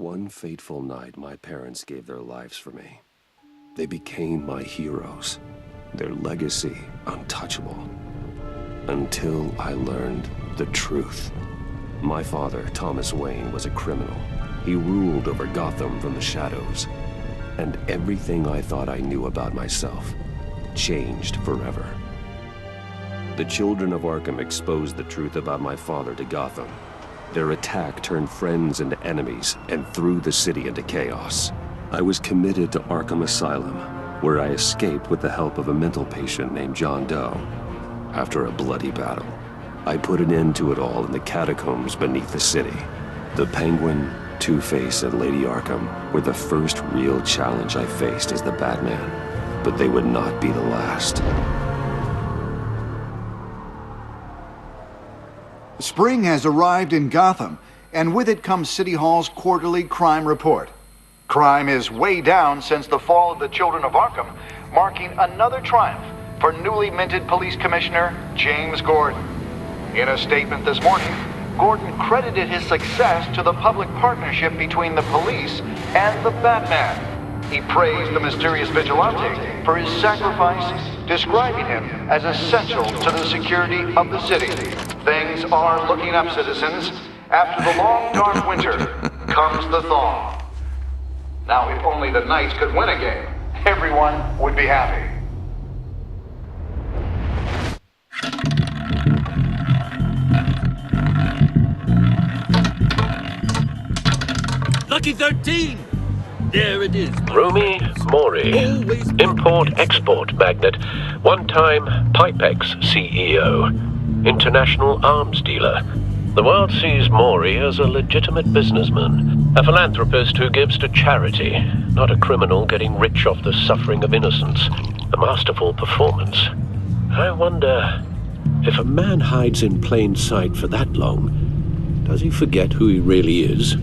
one fateful night, my parents gave their lives for me. They became my heroes, their legacy untouchable. Until I learned the truth. My father, Thomas Wayne, was a criminal. He ruled over Gotham from the shadows. And everything I thought I knew about myself changed forever. The children of Arkham exposed the truth about my father to Gotham. Their attack turned friends into enemies and threw the city into chaos. I was committed to Arkham Asylum, where I escaped with the help of a mental patient named John Doe. After a bloody battle, I put an end to it all in the catacombs beneath the city. The Penguin, Two-Face, and Lady Arkham were the first real challenge I faced as the Batman, but they would not be the last. Spring has arrived in Gotham, and with it comes City Hall's quarterly crime report. Crime is way down since the fall of the Children of Arkham, marking another triumph for newly minted Police Commissioner James Gordon. In a statement this morning, Gordon credited his success to the public partnership between the police and the Batman. He praised the mysterious vigilante for his sacrifice, describing him as essential to the security of the city. Things are looking up, citizens. After the long, dark winter comes the thaw. Now, if only the Knights could win a game, everyone would be happy. Lucky 13! There it is. Rumi Mori, import-export magnate, one-time Pipex CEO, international arms dealer. The world sees Mori as a legitimate businessman, a philanthropist who gives to charity, not a criminal getting rich off the suffering of innocence. A masterful performance. I wonder, if a man hides in plain sight for that long, does he forget who he really is?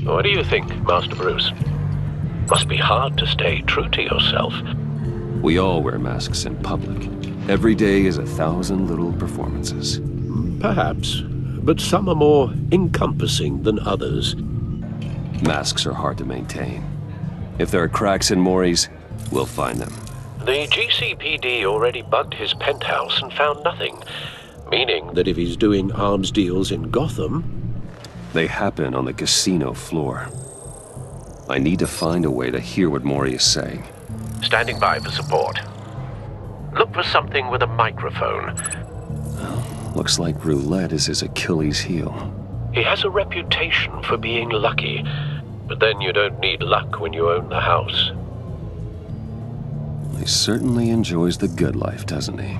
What do you think, Master Bruce? Must be hard to stay true to yourself. We all wear masks in public. Every day is 1,000 little performances. Perhaps, but some are more encompassing than others. Masks are hard to maintain. If there are cracks in Mori's, we'll find them. The GCPD already bugged his penthouse and found nothing, meaning that if he's doing arms deals in Gotham... They happen on the casino floor. I need to find a way to hear what Mori is saying. Standing by for support. Look for something with a microphone. Looks like roulette is his Achilles heel. He has a reputation for being lucky, but then you don't need luck when you own the house. He certainly enjoys the good life, doesn't he?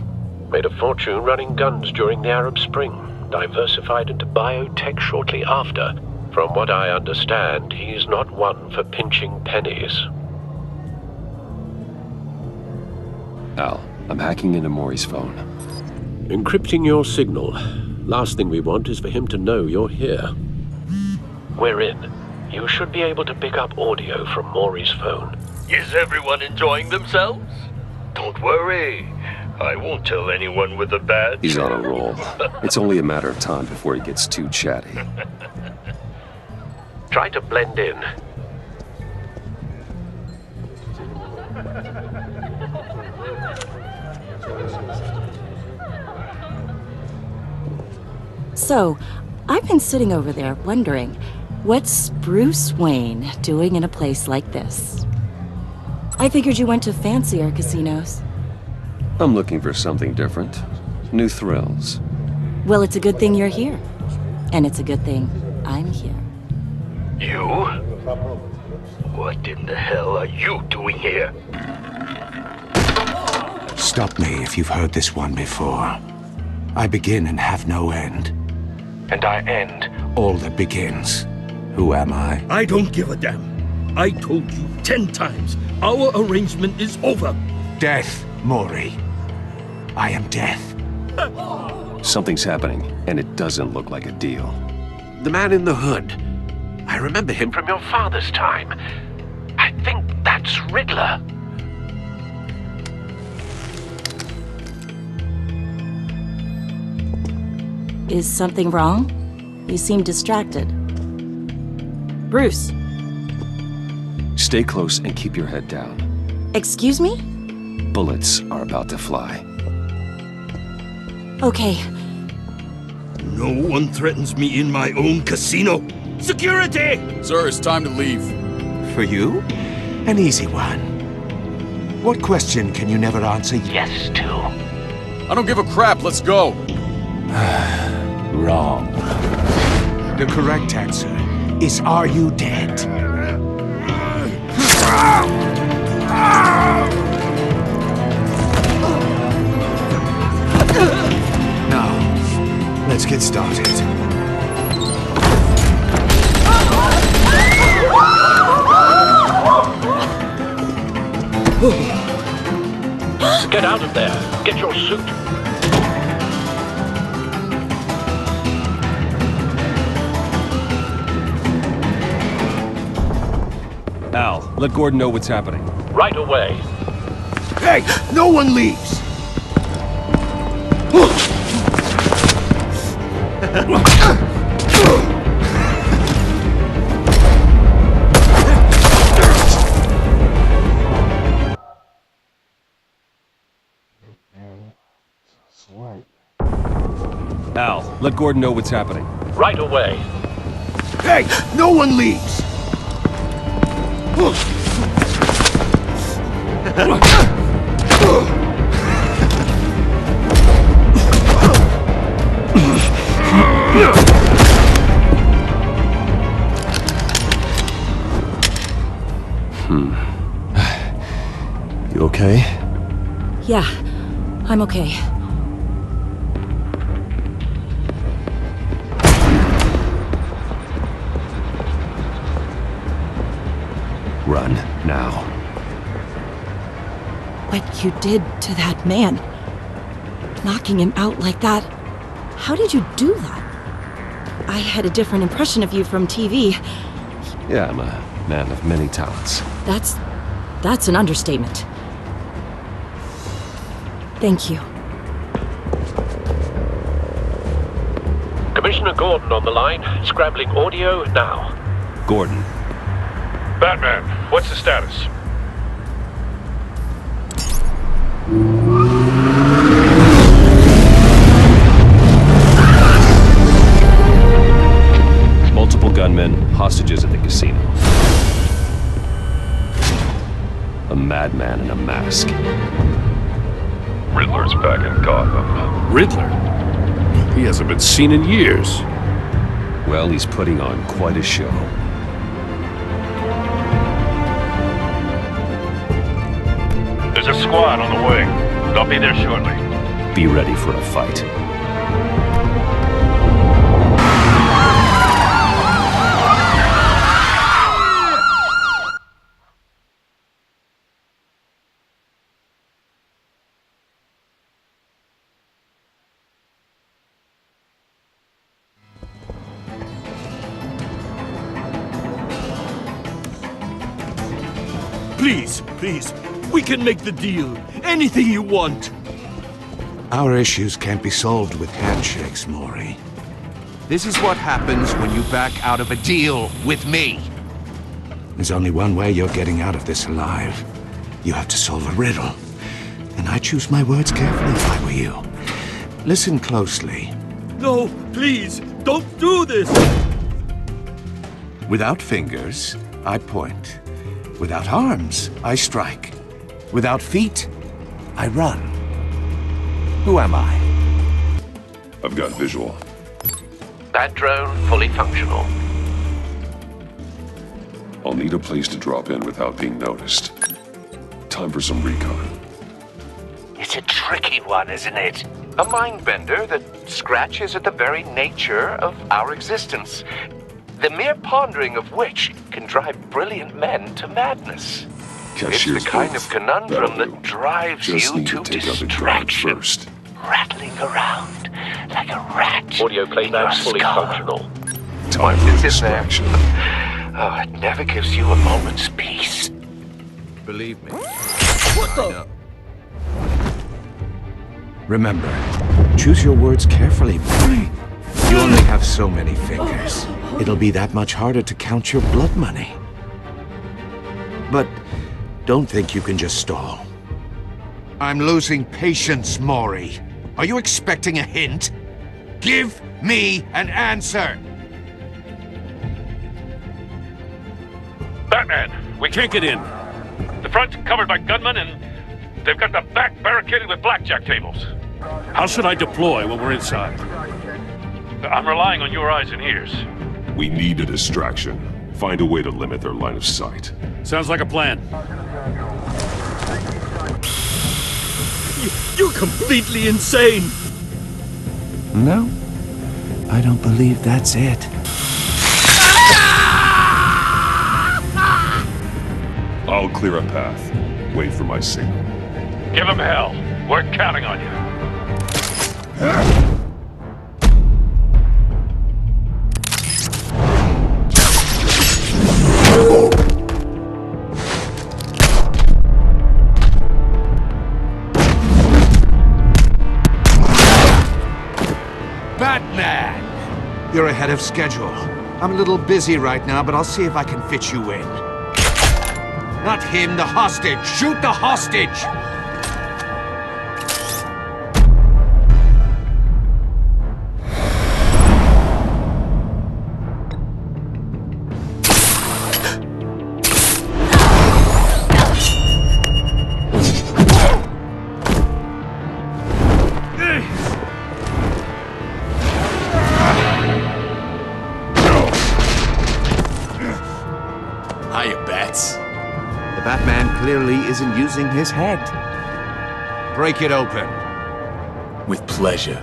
Made a fortune running guns during the Arab Spring, diversified into biotech shortly after. From what I understand, he's not one for pinching pennies. Al, I'm hacking into Mori's phone. Encrypting your signal. Last thing we want is for him to know you're here. We're in. You should be able to pick up audio from Mori's phone. Is everyone enjoying themselves? Don't worry. I won't tell anyone with a badge. He's on a roll. It's only a matter of time before he gets too chatty. Try to blend in. So, I've been sitting over there wondering, what's Bruce Wayne doing in a place like this? I figured you went to fancier casinos. I'm looking for something different. New thrills. Well, it's a good thing you're here. And it's a good thing I'm here. You? What in the hell are you doing here? Stop me if you've heard this one before. I begin and have no end. And I end all that begins. Who am I? I don't give a damn. I told you 10 times. Our arrangement is over. Death, Mori. I am death. Something's happening, and it doesn't look like a deal. The man in the hood. I remember him from your father's time. I think that's Riddler. Is something wrong? You seem distracted. Bruce, Stay close and keep your head down. Excuse me? Bullets are about to fly. Okay. No one threatens me in my own casino. Security! Sir, it's time to leave. For you? An easy one. What question can you never answer yes to? I don't give a crap, let's go. Wrong. The correct answer is, are you dead? Now, let's get started. Get out of there. Get your suit. Al, let Gordon know what's happening. Right away. Hey, no one leaves! Al, let Gordon know what's happening. Right away. Hey, no one leaves! You okay? Yeah, I'm okay. Run, now. What you did to that man, knocking him out like that, how did you do that? I had a different impression of you from TV. Yeah, I'm a man of many talents. That's an understatement. Thank you. Commissioner Gordon on the line. Scrambling audio now. Gordon. Batman, what's the status? Multiple gunmen, hostages at the casino. A madman in a mask. Riddler's back in Gotham. Riddler? He hasn't been seen in years. Well, he's putting on quite a show. There's a squad on the way. They'll be there shortly. Be ready for a fight. Please, we can make the deal. Anything you want. Our issues can't be solved with handshakes, Maury. This is what happens when you back out of a deal with me. There's only one way you're getting out of this alive. You have to solve a riddle. And I choose my words carefully if I were you. Listen closely. No, please, don't do this! Without fingers, I point. Without arms, I strike. Without feet, I run. Who am I? I've got visual. That drone fully functional. I'll need a place to drop in without being noticed. Time for some recon. It's a tricky one, isn't it? A mind bender that scratches at the very nature of our existence. The mere pondering of which can drive brilliant men to madness. Cashier's It's the kind booth. of conundrum That'll that do. drives Just you need to to take out the ground distraction. first. Rattling around like a rat. Audio in playback your fully skull. functional. Time Once for a it's in there, distraction. oh, it never gives you a moment's peace. Believe me. Remember, choose your words carefully, Maury. You only have so many fingers. It'll be that much harder to count your blood money. but don't think you can just stall. I'm losing patience, Maury. Are you expecting a hint? Give me an answer! Batman, we can't get in. The front's covered by gunmen, and they've got the back barricaded with blackjack tables. How should I deploy when we're inside? I'm relying on your eyes and ears. We need a distraction. Find a way to limit their line of sight. Sounds like a plan. You're completely insane! No, I don't believe that's it. I'll clear a path. Wait for my signal. Give them hell. We're counting on you. Batman! You're ahead of schedule. I'm a little busy right now, but I'll see if I can fit you in. Not him, the hostage! Shoot the hostage! Hiya, Bats. The Batman clearly isn't using his head. Break it open. With pleasure.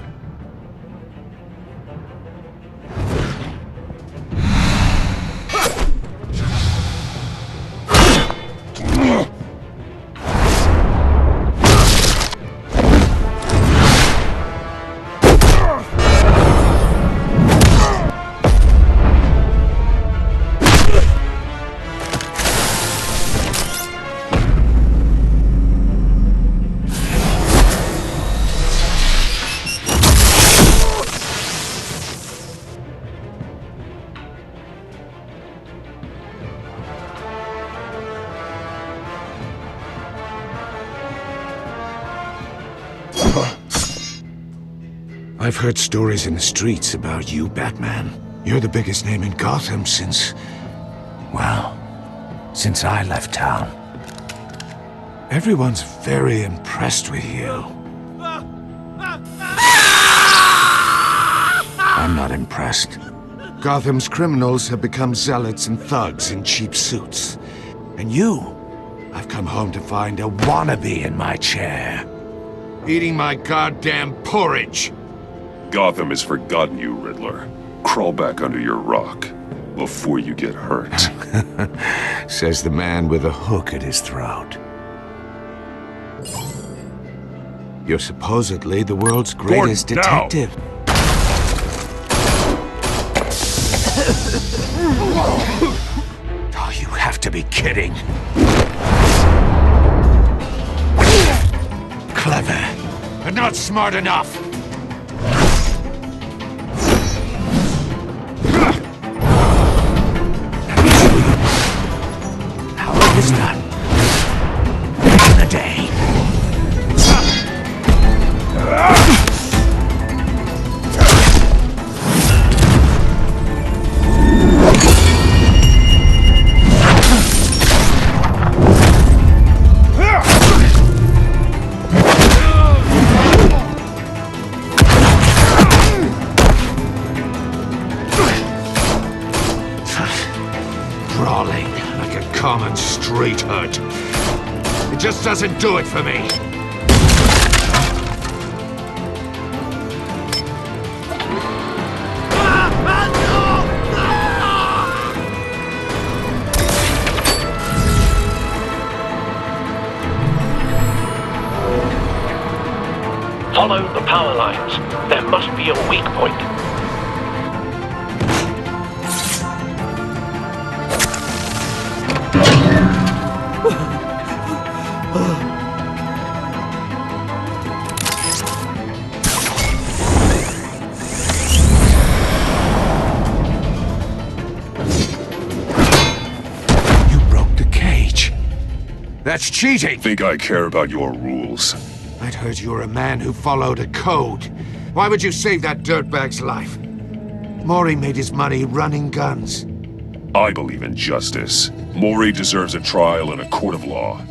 I've heard stories in the streets about you, Batman. You're the biggest name in Gotham since... well, since I left town. Everyone's very impressed with you. I'm not impressed. Gotham's criminals have become zealots and thugs in cheap suits. And you, I've come home to find a wannabe in my chair. Eating my goddamn porridge. Gotham has forgotten you, Riddler. Crawl back under your rock before you get hurt. Says the man with a hook at his throat. You're supposedly the world's greatest detective. Oh, you have to be kidding. Clever, but not smart enough. How is that? In a day. Brawling like a common street hood. It just doesn't do it for me. Follow the power lines. There must be a weak point. That's cheating! Think I care about your rules? I'd heard you were a man who followed a code. Why would you save that dirtbag's life? Maury made his money running guns. I believe in justice. Maury deserves a trial in a court of law.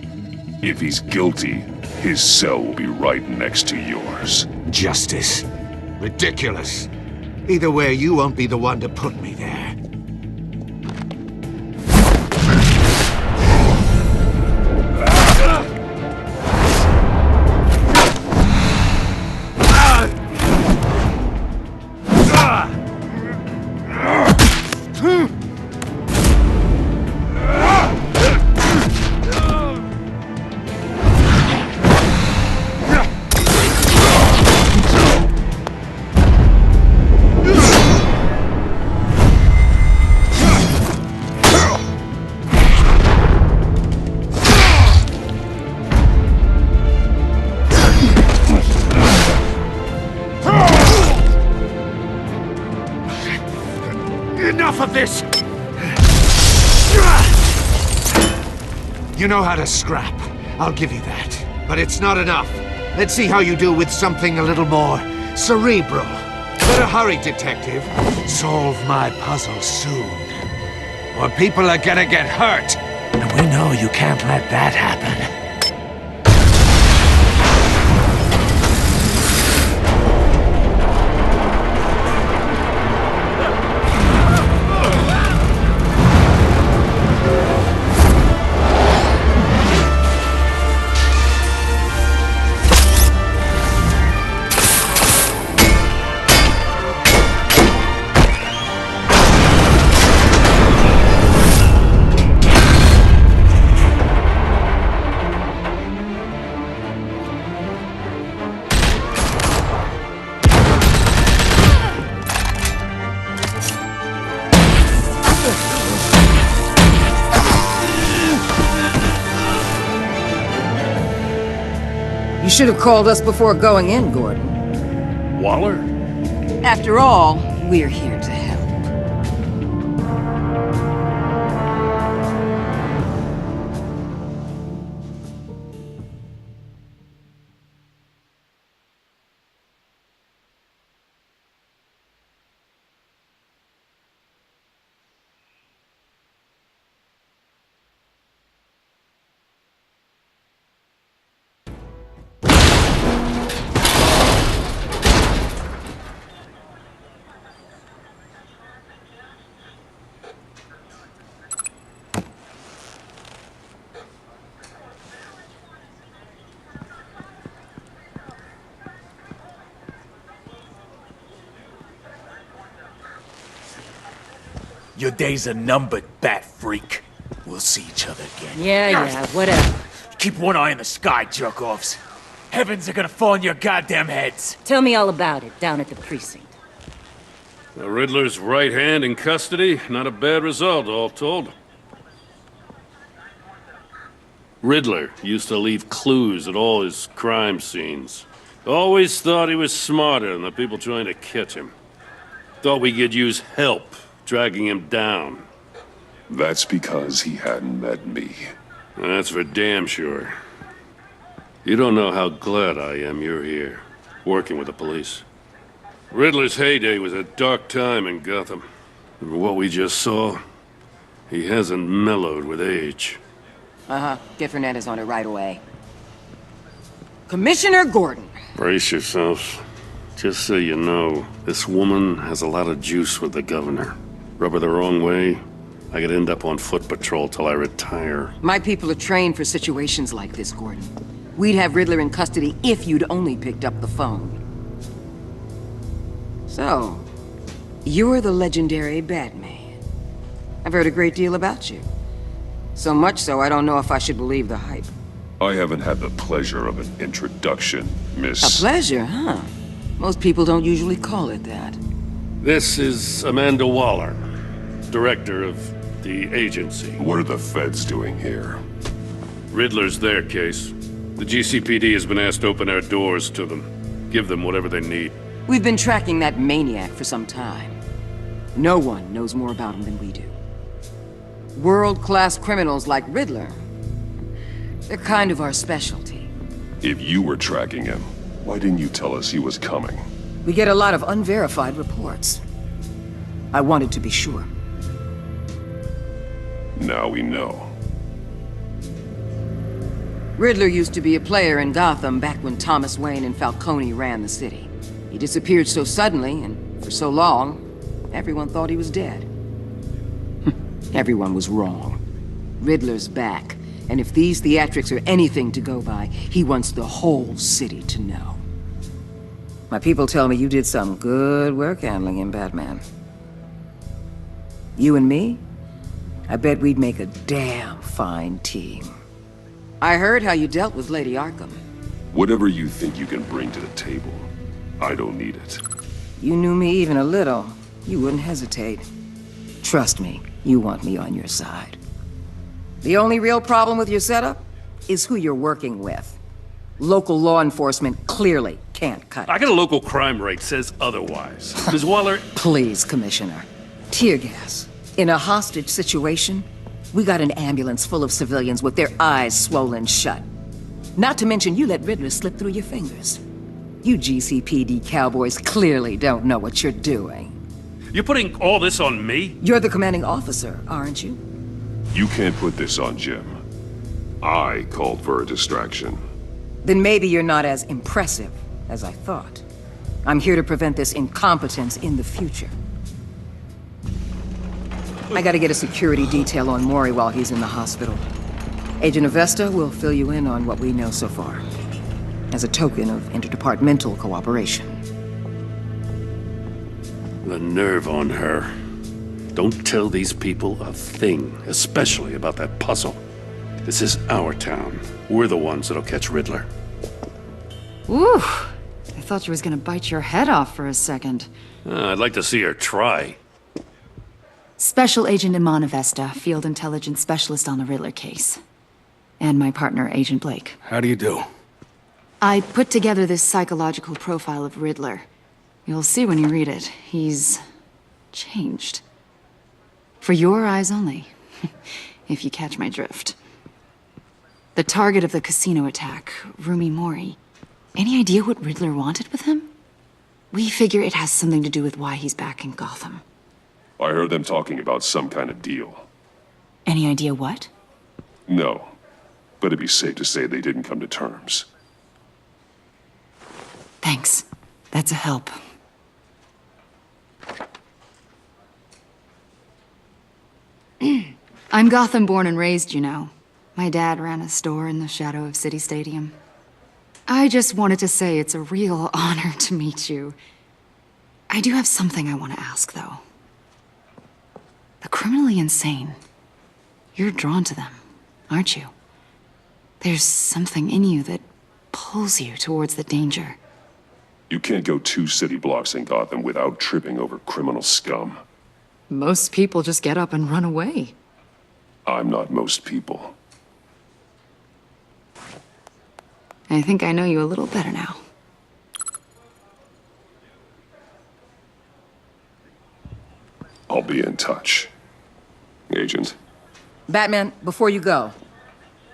If he's guilty, his cell will be right next to yours. Justice? Ridiculous. Either way, you won't be the one to put me there. Enough of this! You know how to scrap. I'll give you that. But it's not enough. Let's see how you do with something a little more cerebral. Better hurry, detective. Solve my puzzle soon. Or people are gonna get hurt. And we know you can't let that happen. You should have called us before going in, Gordon. Waller? After all, we're here to help. Your days are numbered, bat freak. We'll see each other again. Yeah, whatever. Keep one eye in the sky, jerk-offs. Heavens are gonna fall on your goddamn heads. Tell me all about it down at the precinct. The Riddler's right hand in custody. Not a bad result, all told. Riddler used to leave clues at all his crime scenes. Always thought he was smarter than the people trying to catch him. Thought we could use help dragging him down. That's because he hadn't met me. That's for damn sure. You don't know how glad I am you're here, working with the police. Riddler's heyday was a dark time in Gotham. And what we just saw, he hasn't mellowed with age. Get Fernandez on it right away. Commissioner Gordon. Brace yourselves. Just so you know, this woman has a lot of juice with the governor. Rub her the wrong way, I could end up on foot patrol till I retire. My people are trained for situations like this, Gordon. We'd have Riddler in custody if you'd only picked up the phone. So, you're the legendary Batman. I've heard a great deal about you. So much so, I don't know if I should believe the hype. I haven't had the pleasure of an introduction, Miss... A pleasure, huh? Most people don't usually call it that. This is Amanda Waller, director of the agency. What are the feds doing here? Riddler's their case. The GCPD has been asked to open our doors to them. Give them whatever they need. We've been tracking that maniac for some time. No one knows more about him than we do. World-class criminals like Riddler. They're kind of our specialty. If you were tracking him, why didn't you tell us he was coming? We get a lot of unverified reports. I wanted to be sure. Now we know. Riddler used to be a player in Gotham back when Thomas Wayne and Falcone ran the city. He disappeared so suddenly and for so long, everyone thought he was dead. Everyone was wrong. Riddler's back, and if these theatrics are anything to go by, he wants the whole city to know. My people tell me you did some good work handling him, Batman. You and me? I bet we'd make a damn fine team. I heard how you dealt with Lady Arkham. Whatever you think you can bring to the table, I don't need it. You knew me even a little, you wouldn't hesitate. Trust me, you want me on your side. The only real problem with your setup is who you're working with. Local law enforcement clearly can't cut it. I got a local crime rate says otherwise. Ms. Waller... Please, Commissioner. Tear gas. In a hostage situation, we got an ambulance full of civilians with their eyes swollen shut. Not to mention you let Riddler slip through your fingers. You GCPD cowboys clearly don't know what you're doing. You're putting all this on me? You're the commanding officer, aren't you? You can't put this on Jim. I called for a distraction. Then maybe you're not as impressive as I thought. I'm here to prevent this incompetence in the future. I gotta get a security detail on Mori while he's in the hospital. Agent Avesta will fill you in on what we know so far, as a token of interdepartmental cooperation. The nerve on her. Don't tell these people a thing, especially about that puzzle. This is our town. We're the ones that'll catch Riddler. Ooh, I thought you was gonna bite your head off for a second. I'd like to see her try. Special Agent Iman Avesta, Field Intelligence Specialist on the Riddler case. And my partner, Agent Blake. How do you do? I put together this psychological profile of Riddler. You'll see when you read it. He's changed. For your eyes only, if you catch my drift. The target of the casino attack, Rumi Mori. Any idea what Riddler wanted with him? We figure it has something to do with why he's back in Gotham. I heard them talking about some kind of deal. Any idea what? No, but it'd be safe to say they didn't come to terms. Thanks. That's a help. I'm Gotham born and raised, you know. My dad ran a store in the shadow of City Stadium. I just wanted to say it's a real honor to meet you. I do have something I want to ask, though. The criminally insane. You're drawn to them, aren't you? There's something in you that pulls you towards the danger. You can't go 2 city blocks in Gotham without tripping over criminal scum. Most people just get up and run away. I'm not most people. I think I know you a little better now. I'll be in touch. Agent. Batman, before you go,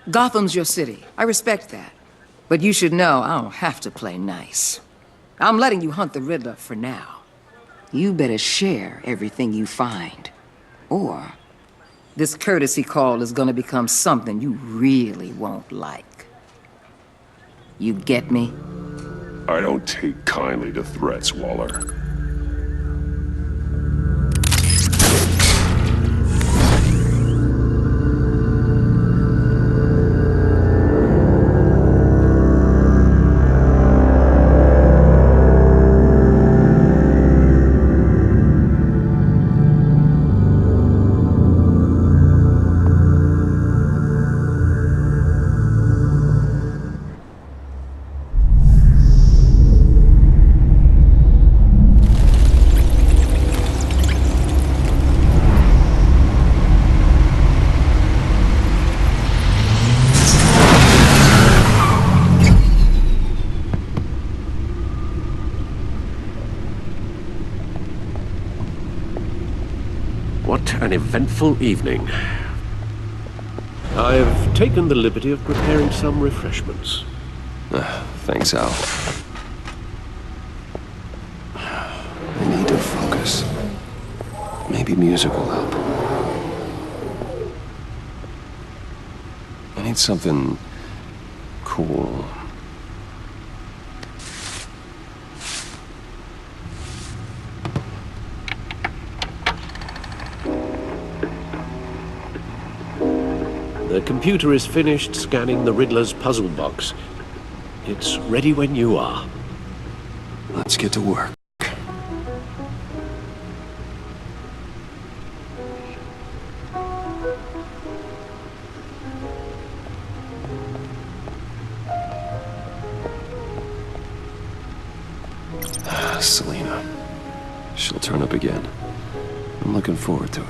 Gotham's your city. I respect that. But you should know I don't have to play nice. I'm letting you hunt the Riddler for now. You better share everything you find. Or this courtesy call is gonna become something you really won't like. You get me? I don't take kindly to threats, Waller. What an eventful evening. I've taken the liberty of preparing some refreshments. Thanks, Al. I need to focus. Maybe music will help. I need something cool. The computer is finished scanning the Riddler's puzzle box. It's ready when you are. Let's get to work. Selena. She'll turn up again. I'm looking forward to it.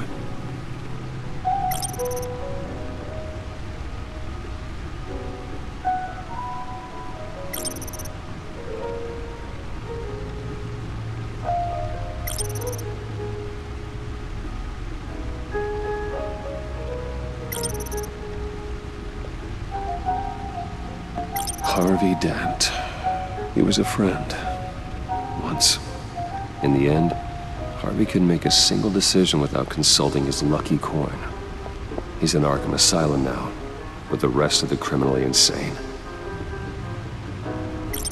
Harvey Dent. He was a friend. Once. In the end, Harvey couldn't make a single decision without consulting his lucky coin. He's in Arkham Asylum now, with the rest of the criminally insane.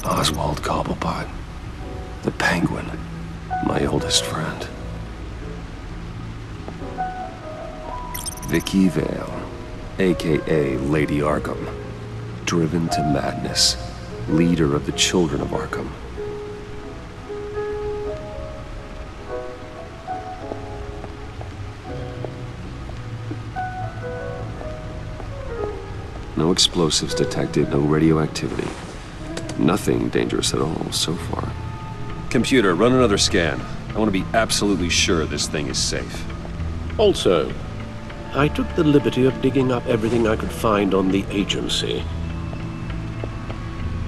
Oswald Cobblepot. The Penguin. My oldest friend. Vicky Vale, a.k.a. Lady Arkham. Driven to madness. Leader of the Children of Arkham. No explosives detected, no radioactivity. Nothing dangerous at all so far. Computer, run another scan. I want to be absolutely sure this thing is safe. Also, I took the liberty of digging up everything I could find on the agency.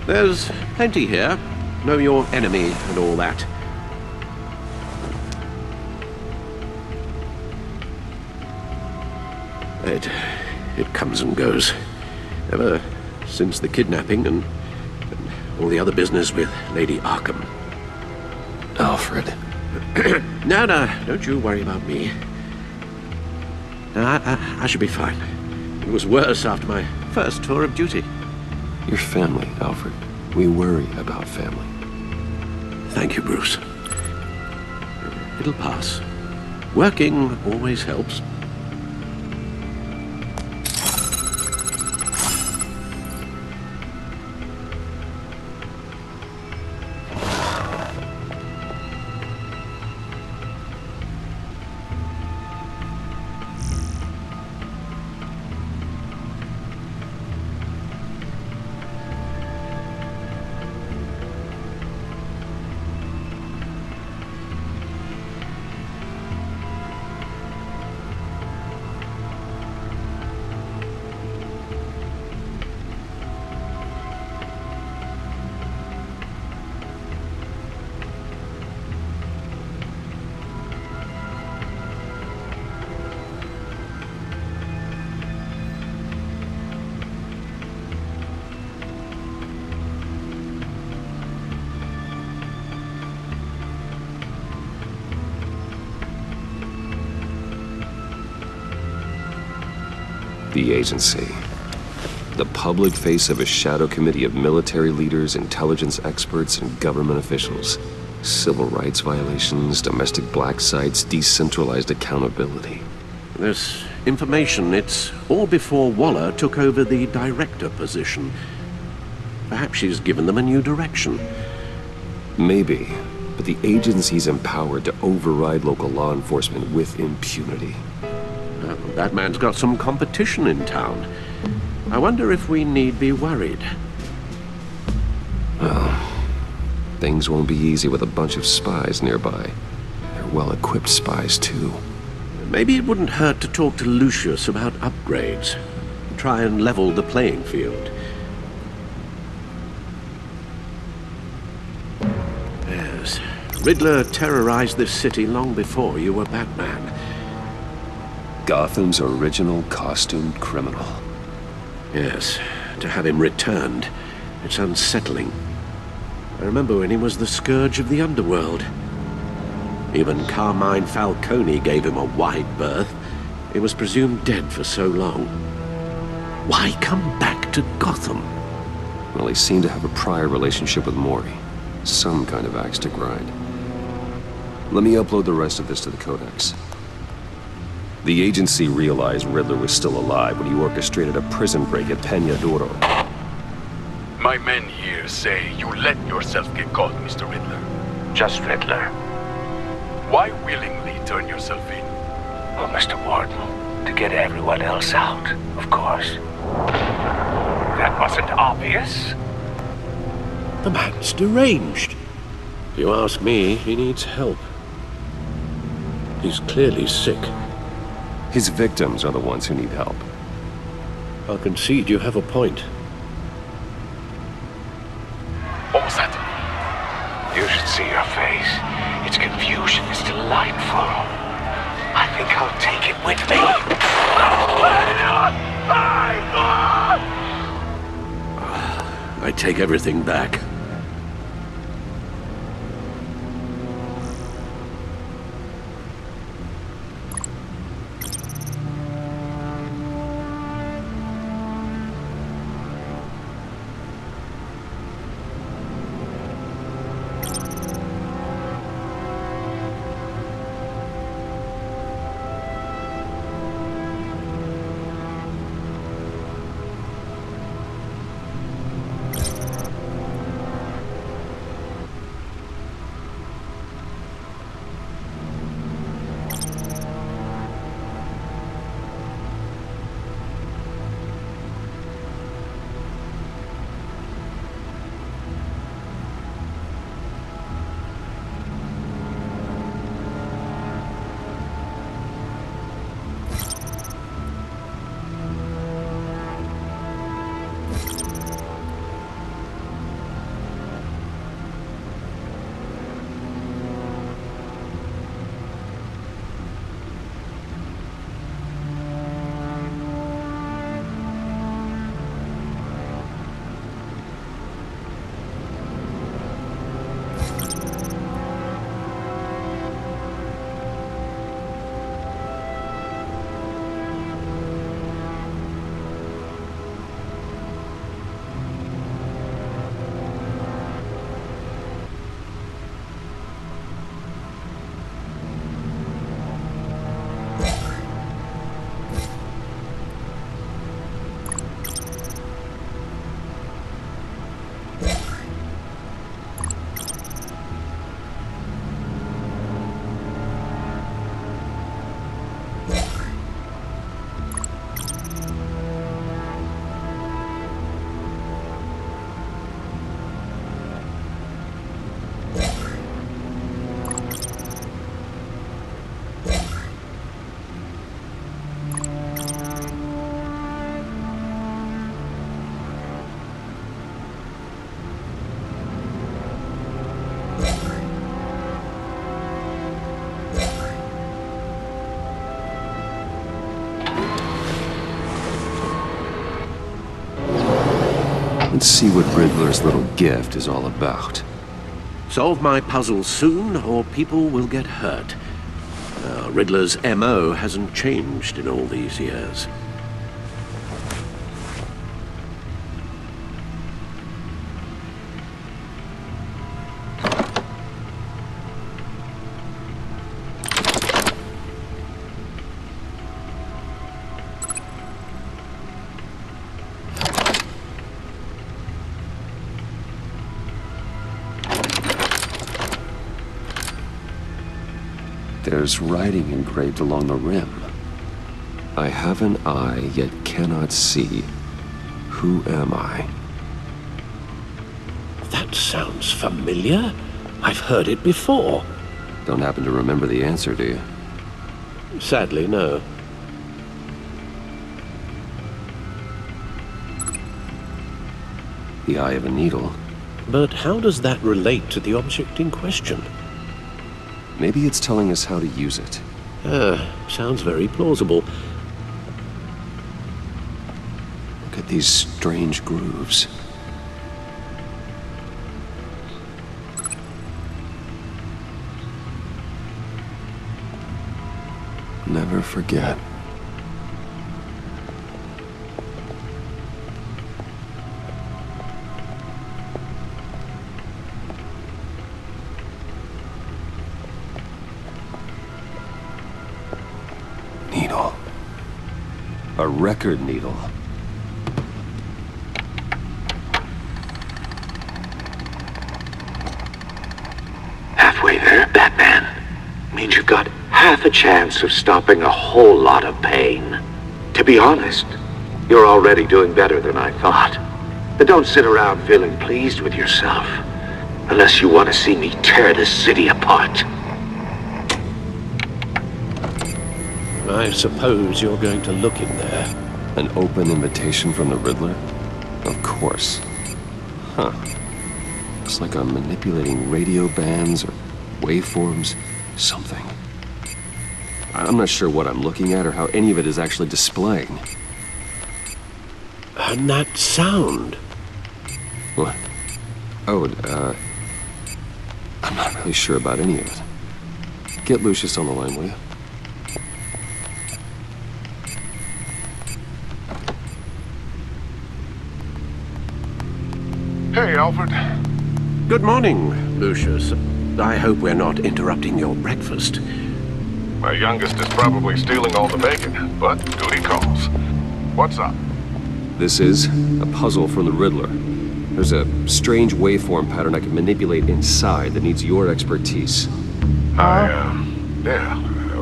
There's plenty here. Know your enemy and all that. It comes and goes. Ever since the kidnapping and all the other business with Lady Arkham. Alfred. No, don't you worry about me. No, I should be fine. It was worse after my first tour of duty. Your family, Alfred. We worry about family. Thank you, Bruce. It'll pass. Working always helps. The agency. The public face of a shadow committee of military leaders, intelligence experts, and government officials. Civil rights violations, domestic black sites, decentralized accountability. This information, it's all before Waller took over the director position. Perhaps she's given them a new direction. Maybe, but the agency's empowered to override local law enforcement with impunity. That man's got some competition in town. I wonder if we need be worried. Well, things won't be easy with a bunch of spies nearby. They're well-equipped spies, too. Maybe it wouldn't hurt to talk to Lucius about upgrades. Try and level the playing field. Yes. Riddler terrorized this city long before you were Batman. Gotham's original costumed criminal. Yes, to have him returned. It's unsettling. I remember when he was the scourge of the underworld. Even Carmine Falcone gave him a wide berth. He was presumed dead for so long. Why come back to Gotham? Well, he seemed to have a prior relationship with Mori. Some kind of axe to grind. Let me upload the rest of this to the Codex. The agency realized Riddler was still alive when he orchestrated a prison break at Peña Duro. My men here say you let yourself get caught, Mr. Riddler. Just Riddler. Why willingly turn yourself in? Oh, Mr. Warden, to get everyone else out, of course. That wasn't obvious. The man's deranged. If you ask me, he needs help. He's clearly sick. His victims are the ones who need help. I'll concede you have a point. What was that? You should see your face. Its confusion is delightful. I think I'll take it with me. I take everything back. Let's see what Riddler's little gift is all about. Solve my puzzle soon, or people will get hurt. Riddler's MO hasn't changed in all these years. There's writing engraved along the rim. I have an eye, yet cannot see. Who am I? That sounds familiar. I've heard it before. Don't happen to remember the answer, do you? Sadly, no. The eye of a needle. But how does that relate to the object in question? Maybe it's telling us how to use it. Sounds very plausible. Look at These strange grooves. Never forget. Needle. A record needle. Halfway there, Batman. Means you've got half a chance of stopping a whole lot of pain. To be honest, you're already doing better than I thought. But don't sit around feeling pleased with yourself, unless you want to see me tear this city apart. I suppose you're going to look in there. An open invitation from the Riddler? Of course. Huh. It's like I'm manipulating radio bands or waveforms, something. I'm not sure what I'm looking at or how any of it is actually displaying. And that sound? What? Oh, I'm not really sure about any of it. Get Lucius on the line, will you? Hey, Alfred. Good morning, Lucius. I hope we're not interrupting your breakfast. My youngest is probably stealing all the bacon, but duty calls. What's up? This is a puzzle from the Riddler. There's a strange waveform pattern I can manipulate inside that needs your expertise. Yeah,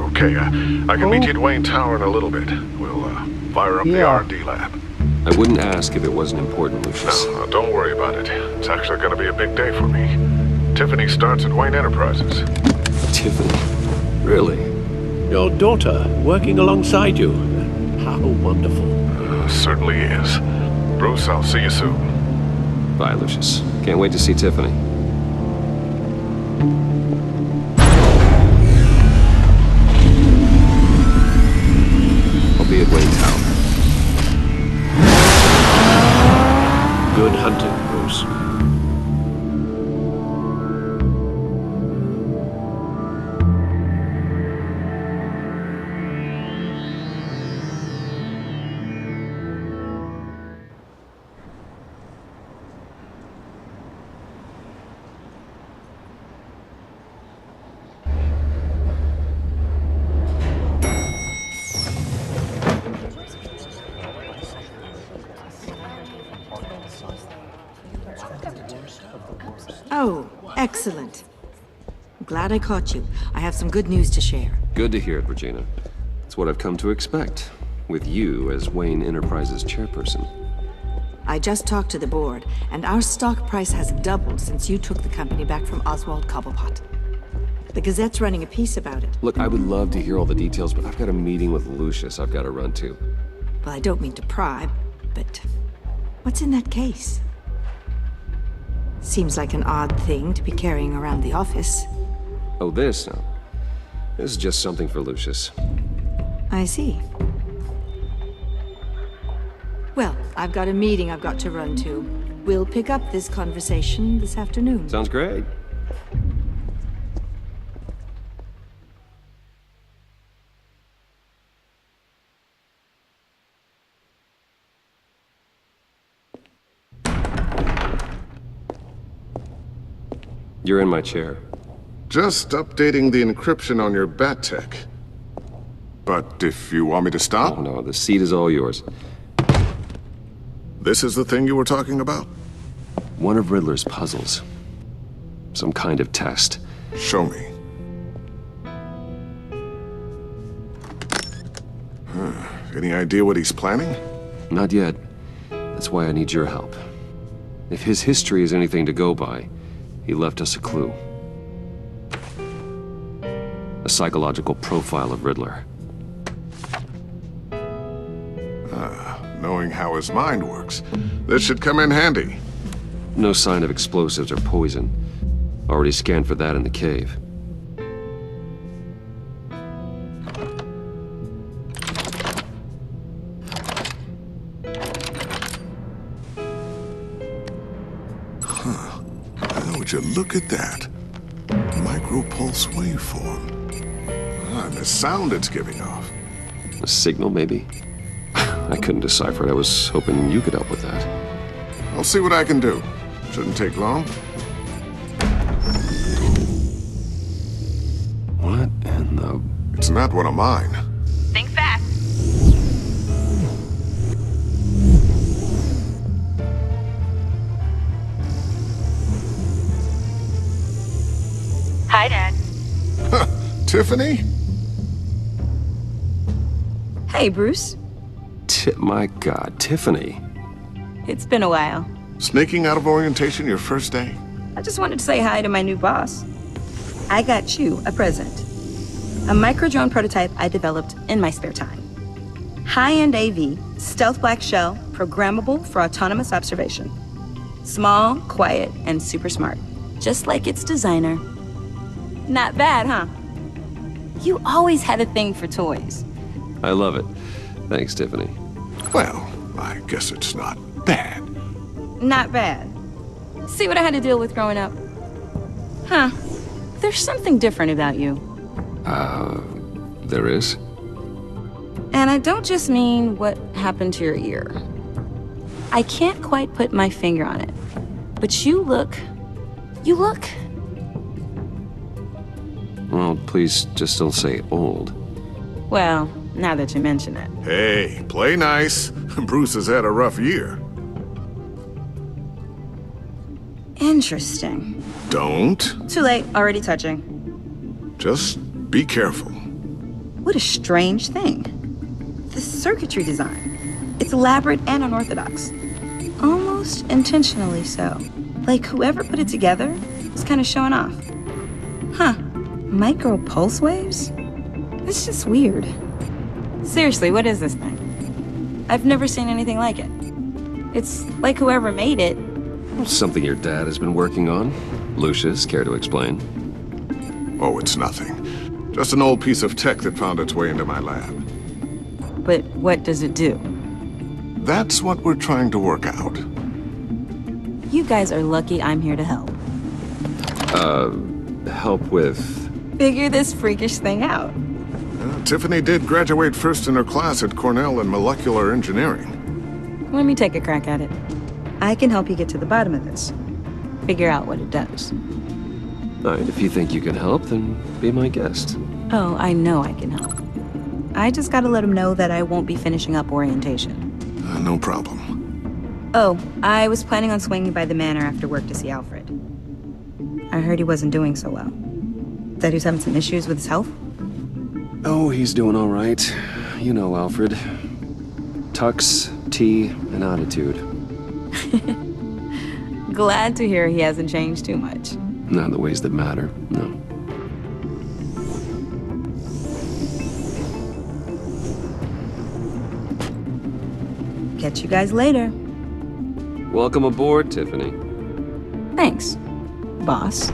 okay. I can meet you at Wayne Tower in a little bit. We'll, fire up the R&D lab. I wouldn't ask if it wasn't important, Lucius. No, don't worry about it. It's actually gonna be a big day for me. Tiffany starts at Wayne Enterprises. Tiffany? Really? Your daughter working alongside you. How wonderful. Certainly is. Bruce, I'll see you soon. Bye, Lucius. Can't wait to see Tiffany. I'll be at Wayne Tower. Good hunting, Bruce. Oh, excellent. Glad I caught you. I have some good news to share. Good to hear it, Regina. It's what I've come to expect, with you as Wayne Enterprises chairperson. I just talked to the board, and our stock price has doubled since you took the company back from Oswald Cobblepot. The Gazette's running a piece about it. Look, I would love to hear all the details, but I've got a meeting with Lucius I've got to run to. Well, I don't mean to pry, but what's in that case? Seems like an odd thing to be carrying around the office. Oh, this? No. This is just something for Lucius. I see. Well, I've got a meeting I've got to run to. We'll pick up this conversation this afternoon. Sounds great. You're in my chair. Just updating the encryption on your bat tech. But if you want me to stop? Oh, no, the seat is all yours. This is the thing you were talking about? One of Riddler's puzzles. Some kind of test. Show me. Any idea what he's planning? Not yet. That's why I need your help. If his history is anything to go by, he left us a clue. A psychological profile of Riddler. Knowing how his mind works, this should come in handy. No sign of explosives or poison. Already scanned for that in the cave. Would you look at that? Micropulse waveform. Ah, the sound it's giving off. A signal, maybe? I couldn't decipher it. I was hoping you could help with that. I'll see what I can do. Shouldn't take long. What in the... It's not one of mine. Think fast. Hi, Dad. Tiffany? Hey, Bruce. My God, Tiffany. It's been a while. Sneaking out of orientation your first day? I just wanted to say hi to my new boss. I got you a present. A micro-drone prototype I developed in my spare time. High-end AV, stealth black shell, programmable for autonomous observation. Small, quiet, and super smart. Just like its designer. Not bad, huh? You always had a thing for toys. I love it. Thanks, Tiffany. Well, I guess it's not bad. Not bad. See what I had to deal with growing up? Huh. There's something different about you. There is? And I don't just mean what happened to your ear. I can't quite put my finger on it. But you look... Well, please just don't say old. Well, now that you mention it. Hey, play nice. Bruce has had a rough year. Interesting. Don't. Too late, already touching. Just be careful. What a strange thing. The circuitry design. It's elaborate and unorthodox. Almost intentionally so. Like whoever put it together is kind of showing off. Huh. Micro pulse waves? It's just weird. Seriously, what is this thing? I've never seen anything like it. It's like whoever made it. Something your dad has been working on. Lucius, care to explain? Oh, it's nothing. Just an old piece of tech that found its way into my lab. But what does it do? That's what we're trying to work out. You guys are lucky I'm here to help. Help with... Figure this freakish thing out. Tiffany did graduate first in her class at Cornell in molecular engineering. Let me take a crack at it. I can help you get to the bottom of this. Figure out what it does. All right, if you think you can help, then be my guest. Oh, I know I can help. I just gotta let him know that I won't be finishing up orientation. No problem. Oh, I was planning on swinging by the manor after work to see Alfred. I heard he wasn't doing so well. That he was having some issues with his health? Oh, he's doing all right. You know Alfred. Tux, tea, and attitude. Glad to hear he hasn't changed too much. Not in the ways that matter, no. Catch you guys later. Welcome aboard, Tiffany. Thanks, boss.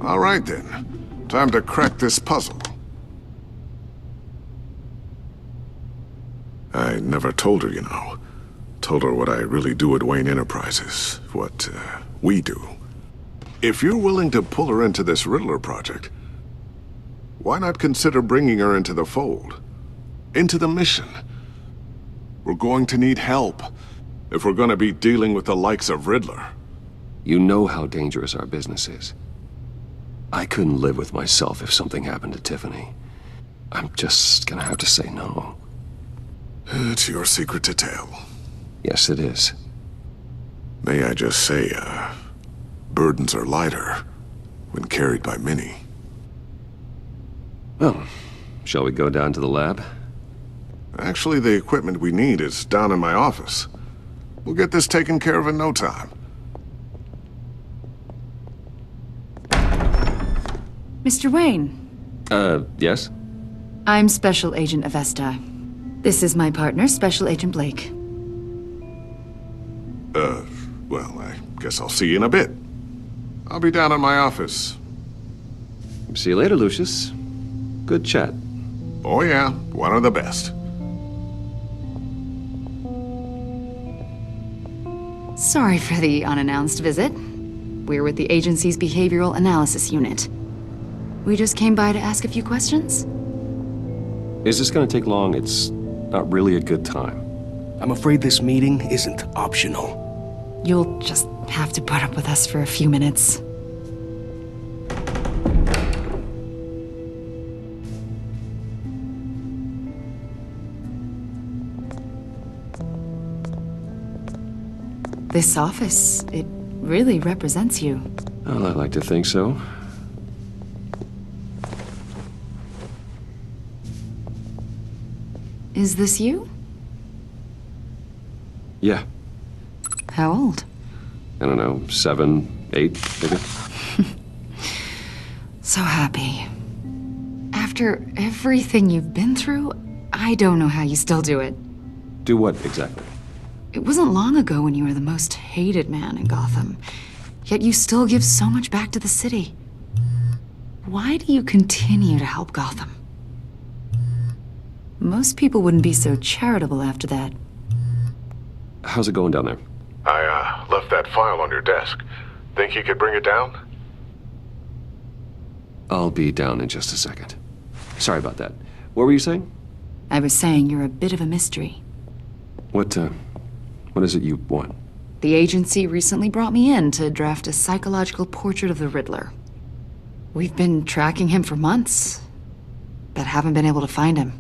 All right, then. Time to crack this puzzle. I never told her, you know. Told her what I really do at Wayne Enterprises. What, we do. If you're willing to pull her into this Riddler project, why not consider bringing her into the fold? Into the mission? We're going to need help if we're going to be dealing with the likes of Riddler. You know how dangerous our business is. I couldn't live with myself if something happened to Tiffany. I'm just gonna have to say no. It's your secret to tell. Yes, it is. May I just say, burdens are lighter when carried by many. Well, shall we go down to the lab? Actually, the equipment we need is down in my office. We'll get this taken care of in no time. Mr. Wayne. Yes? I'm Special Agent Avesta. This is my partner, Special Agent Blake. Well, I guess I'll see you in a bit. I'll be down in my office. See you later, Lucius. Good chat. Oh yeah, one of the best. Sorry for the unannounced visit. We're with the agency's behavioral analysis unit. We just came by to ask a few questions. Is this gonna take long? It's not really a good time. I'm afraid this meeting isn't optional. You'll just have to put up with us for a few minutes. This office, it really represents you. Well, I like to think so. Is this you? Yeah. How old? I don't know, 7, 8, maybe? So happy. After everything you've been through, I don't know how you still do it. Do what, exactly? It wasn't long ago when you were the most hated man in Gotham, yet you still give so much back to the city. Why do you continue to help Gotham? Most people wouldn't be so charitable after that. How's it going down there? I, left that file on your desk. Think you could bring it down? I'll be down in just a second. Sorry about that. What were you saying? I was saying you're a bit of a mystery. What is it you want? The agency recently brought me in to draft a psychological portrait of the Riddler. We've been tracking him for months, but haven't been able to find him.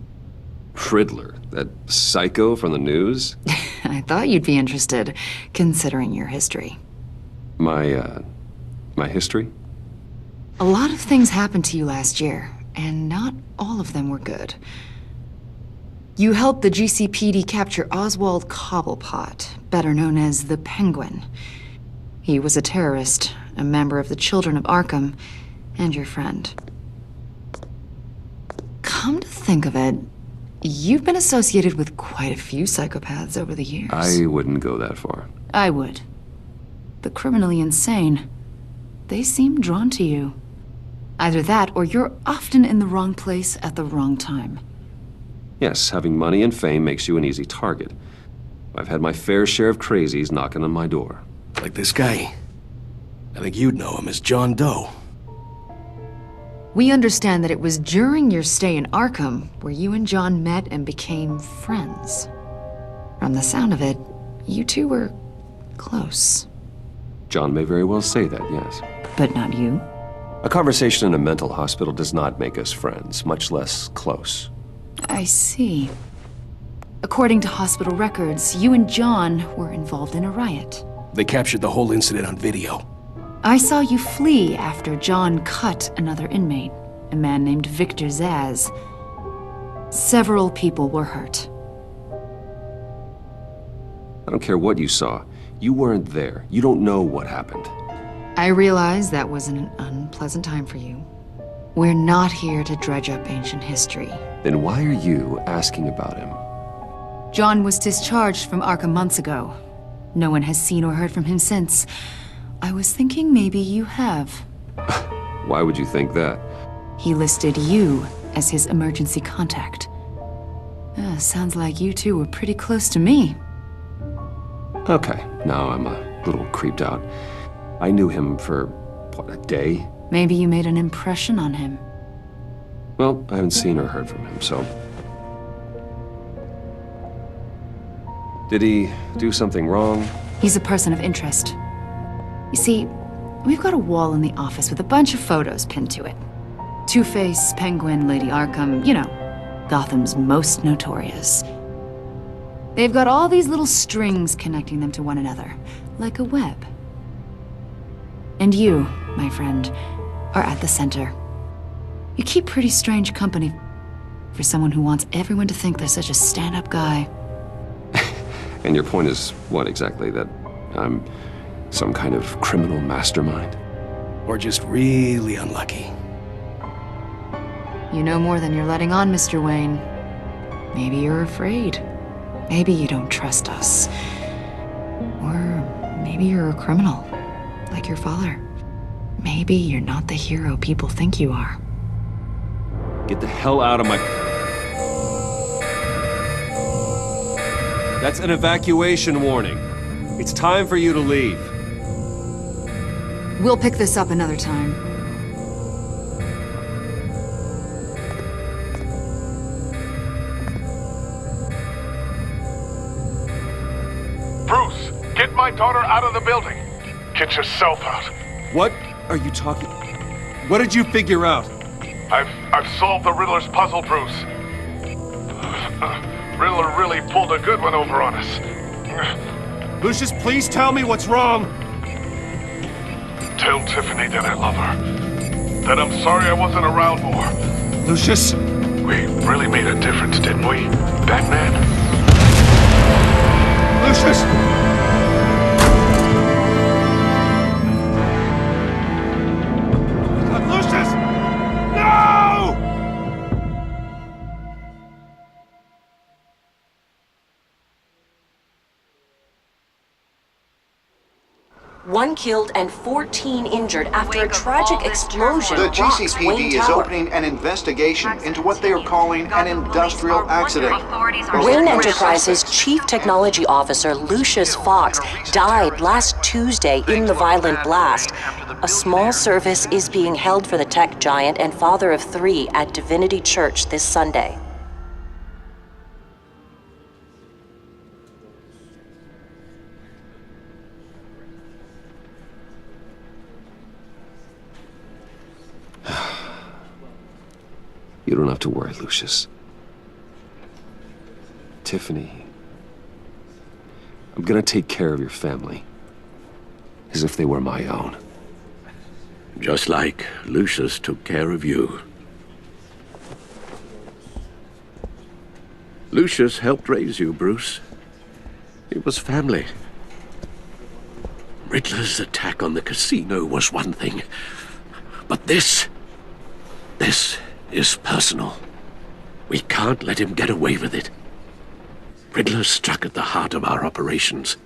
Riddler? That psycho from the news? I thought you'd be interested, considering your history. My history? A lot of things happened to you last year, and not all of them were good. You helped the GCPD capture Oswald Cobblepot, better known as the Penguin. He was a terrorist, a member of the Children of Arkham, and your friend. Come to think of it, you've been associated with quite a few psychopaths over the years. I wouldn't go that far. I would. The criminally insane. They seem drawn to you. Either that, or you're often in the wrong place at the wrong time. Yes, having money and fame makes you an easy target. I've had my fair share of crazies knocking on my door. Like this guy. I think you'd know him as John Doe. We understand that it was during your stay in Arkham where you and John met and became friends. From the sound of it, you two were close. John may very well say that, yes. But not you? A conversation in a mental hospital does not make us friends, much less close. I see. According to hospital records, you and John were involved in a riot. They captured the whole incident on video. I saw you flee after John cut another inmate, a man named Victor Zaz. Several people were hurt. I don't care what you saw. You weren't there. You don't know what happened. I realize that was an unpleasant time for you. We're not here to dredge up ancient history. Then why are you asking about him? John was discharged from Arkham months ago. No one has seen or heard from him since. I was thinking maybe you have. Why would you think that? He listed you as his emergency contact. Sounds like you two were pretty close to me. Okay, now I'm a little creeped out. I knew him for, what, a day? Maybe you made an impression on him. Well, I haven't seen or heard from him, so... Did he do something wrong? He's a person of interest. You see, we've got a wall in the office with a bunch of photos pinned to it. Two-Face, Penguin, Lady Arkham, you know, Gotham's most notorious. They've got all these little strings connecting them to one another, like a web. And you, my friend, are at the center. You keep pretty strange company for someone who wants everyone to think they're such a stand-up guy. And your point is what exactly? That I'm some kind of criminal mastermind? Or just really unlucky? You know more than you're letting on, Mr. Wayne. Maybe you're afraid. Maybe you don't trust us. Or maybe you're a criminal, like your father. Maybe you're not the hero people think you are. Get the hell out of my... That's an evacuation warning. It's time for you to leave. We'll pick this up another time. Bruce, get my daughter out of the building. Get yourself out. What are you talking... What did you figure out? I've solved the Riddler's puzzle, Bruce. Riddler really pulled a good one over on us. Lucius, please tell me what's wrong. Tell Tiffany that I love her. That I'm sorry I wasn't around more. Lucius? We really made a difference, didn't we, Batman? Lucius! Lucius! No! One killed and 14 injured after a tragic explosion. The rocks GCPD Wayne is Tower. opening an investigation into what they are calling an industrial accident. Wayne Enterprises Chief Technology Officer Lucius Fox died last Tuesday in the violent blast. A small service is being held for the tech giant and father of 3 at Divinity Church this Sunday. You don't have to worry, Lucius. Tiffany, I'm gonna take care of your family. As if they were my own. Just like Lucius took care of you. Lucius helped raise you, Bruce. It was family. Riddler's attack on the casino was one thing. But this is personal. We can't let him get away with it. Riddler struck at the heart of our operations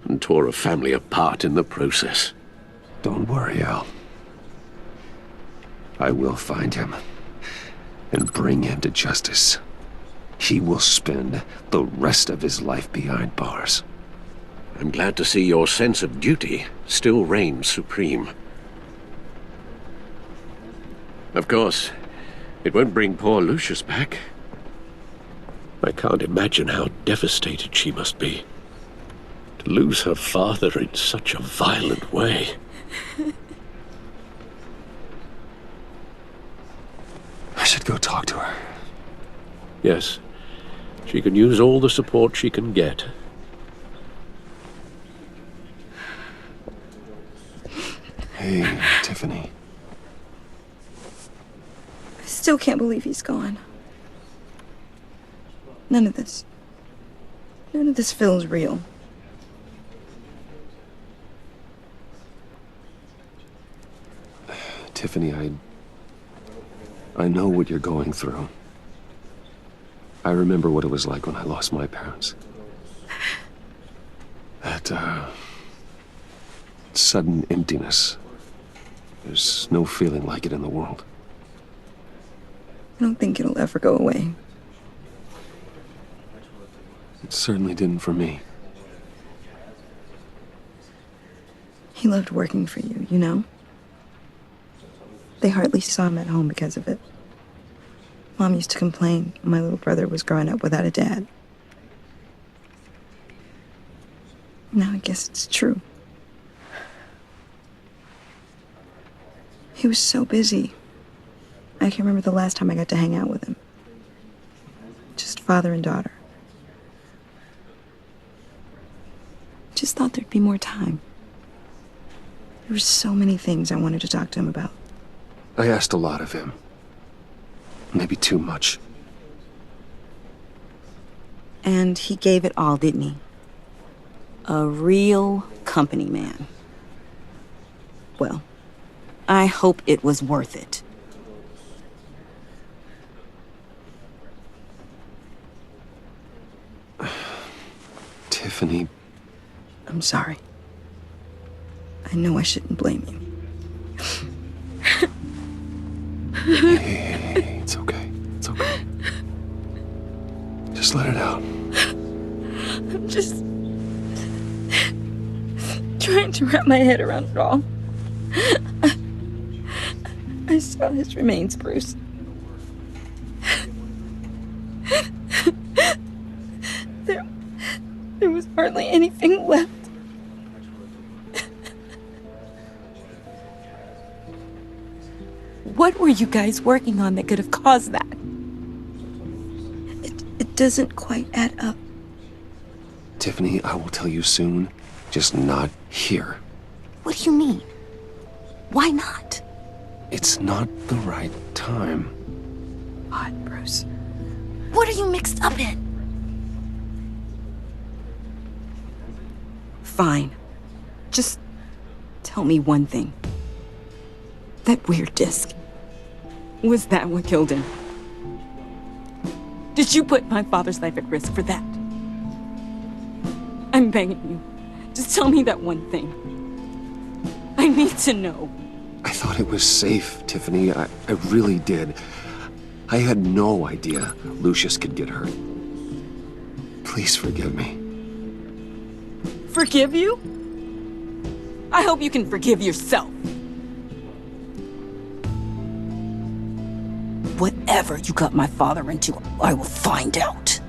and tore a family apart in the process. Don't worry, Al. I will find him and bring him to justice. He will spend the rest of his life behind bars. I'm glad to see your sense of duty still reigns supreme. Of course, it won't bring poor Lucius back. I can't imagine how devastated she must be. To lose her father in such a violent way. I should go talk to her. Yes, she can use all the support she can get. Hey, Tiffany. I still can't believe he's gone. None of this feels real. Tiffany, I know what you're going through. I remember what it was like when I lost my parents. That, sudden emptiness. There's no feeling like it in the world. I don't think it'll ever go away. It certainly didn't for me. He loved working for you, you know? They hardly saw him at home because of it. Mom used to complain my little brother was growing up without a dad. Now I guess it's true. He was so busy. I can remember the last time I got to hang out with him. Just father and daughter. Just thought there'd be more time. There were so many things I wanted to talk to him about. I asked a lot of him. Maybe too much. And he gave it all, didn't he? A real company man. Well, I hope it was worth it. Tiffany. I'm sorry. I know I shouldn't blame you. Hey, it's okay. It's okay. Just let it out. I'm just... trying to wrap my head around it all. I saw his remains, Bruce. There was hardly anything left. What were you guys working on that could have caused that? It doesn't quite add up. Tiffany, I will tell you soon, just not here. What do you mean? Why not? It's not the right time. Odd, Bruce. What are you mixed up in? Fine. Just tell me one thing. That weird disc. Was that what killed him? Did you put my father's life at risk for that? I'm begging you. Just tell me that one thing. I need to know. I thought it was safe, Tiffany. I really did. I had no idea Lucius could get hurt. Please forgive me. Forgive you? I hope you can forgive yourself. Whatever you got my father into, I will find out.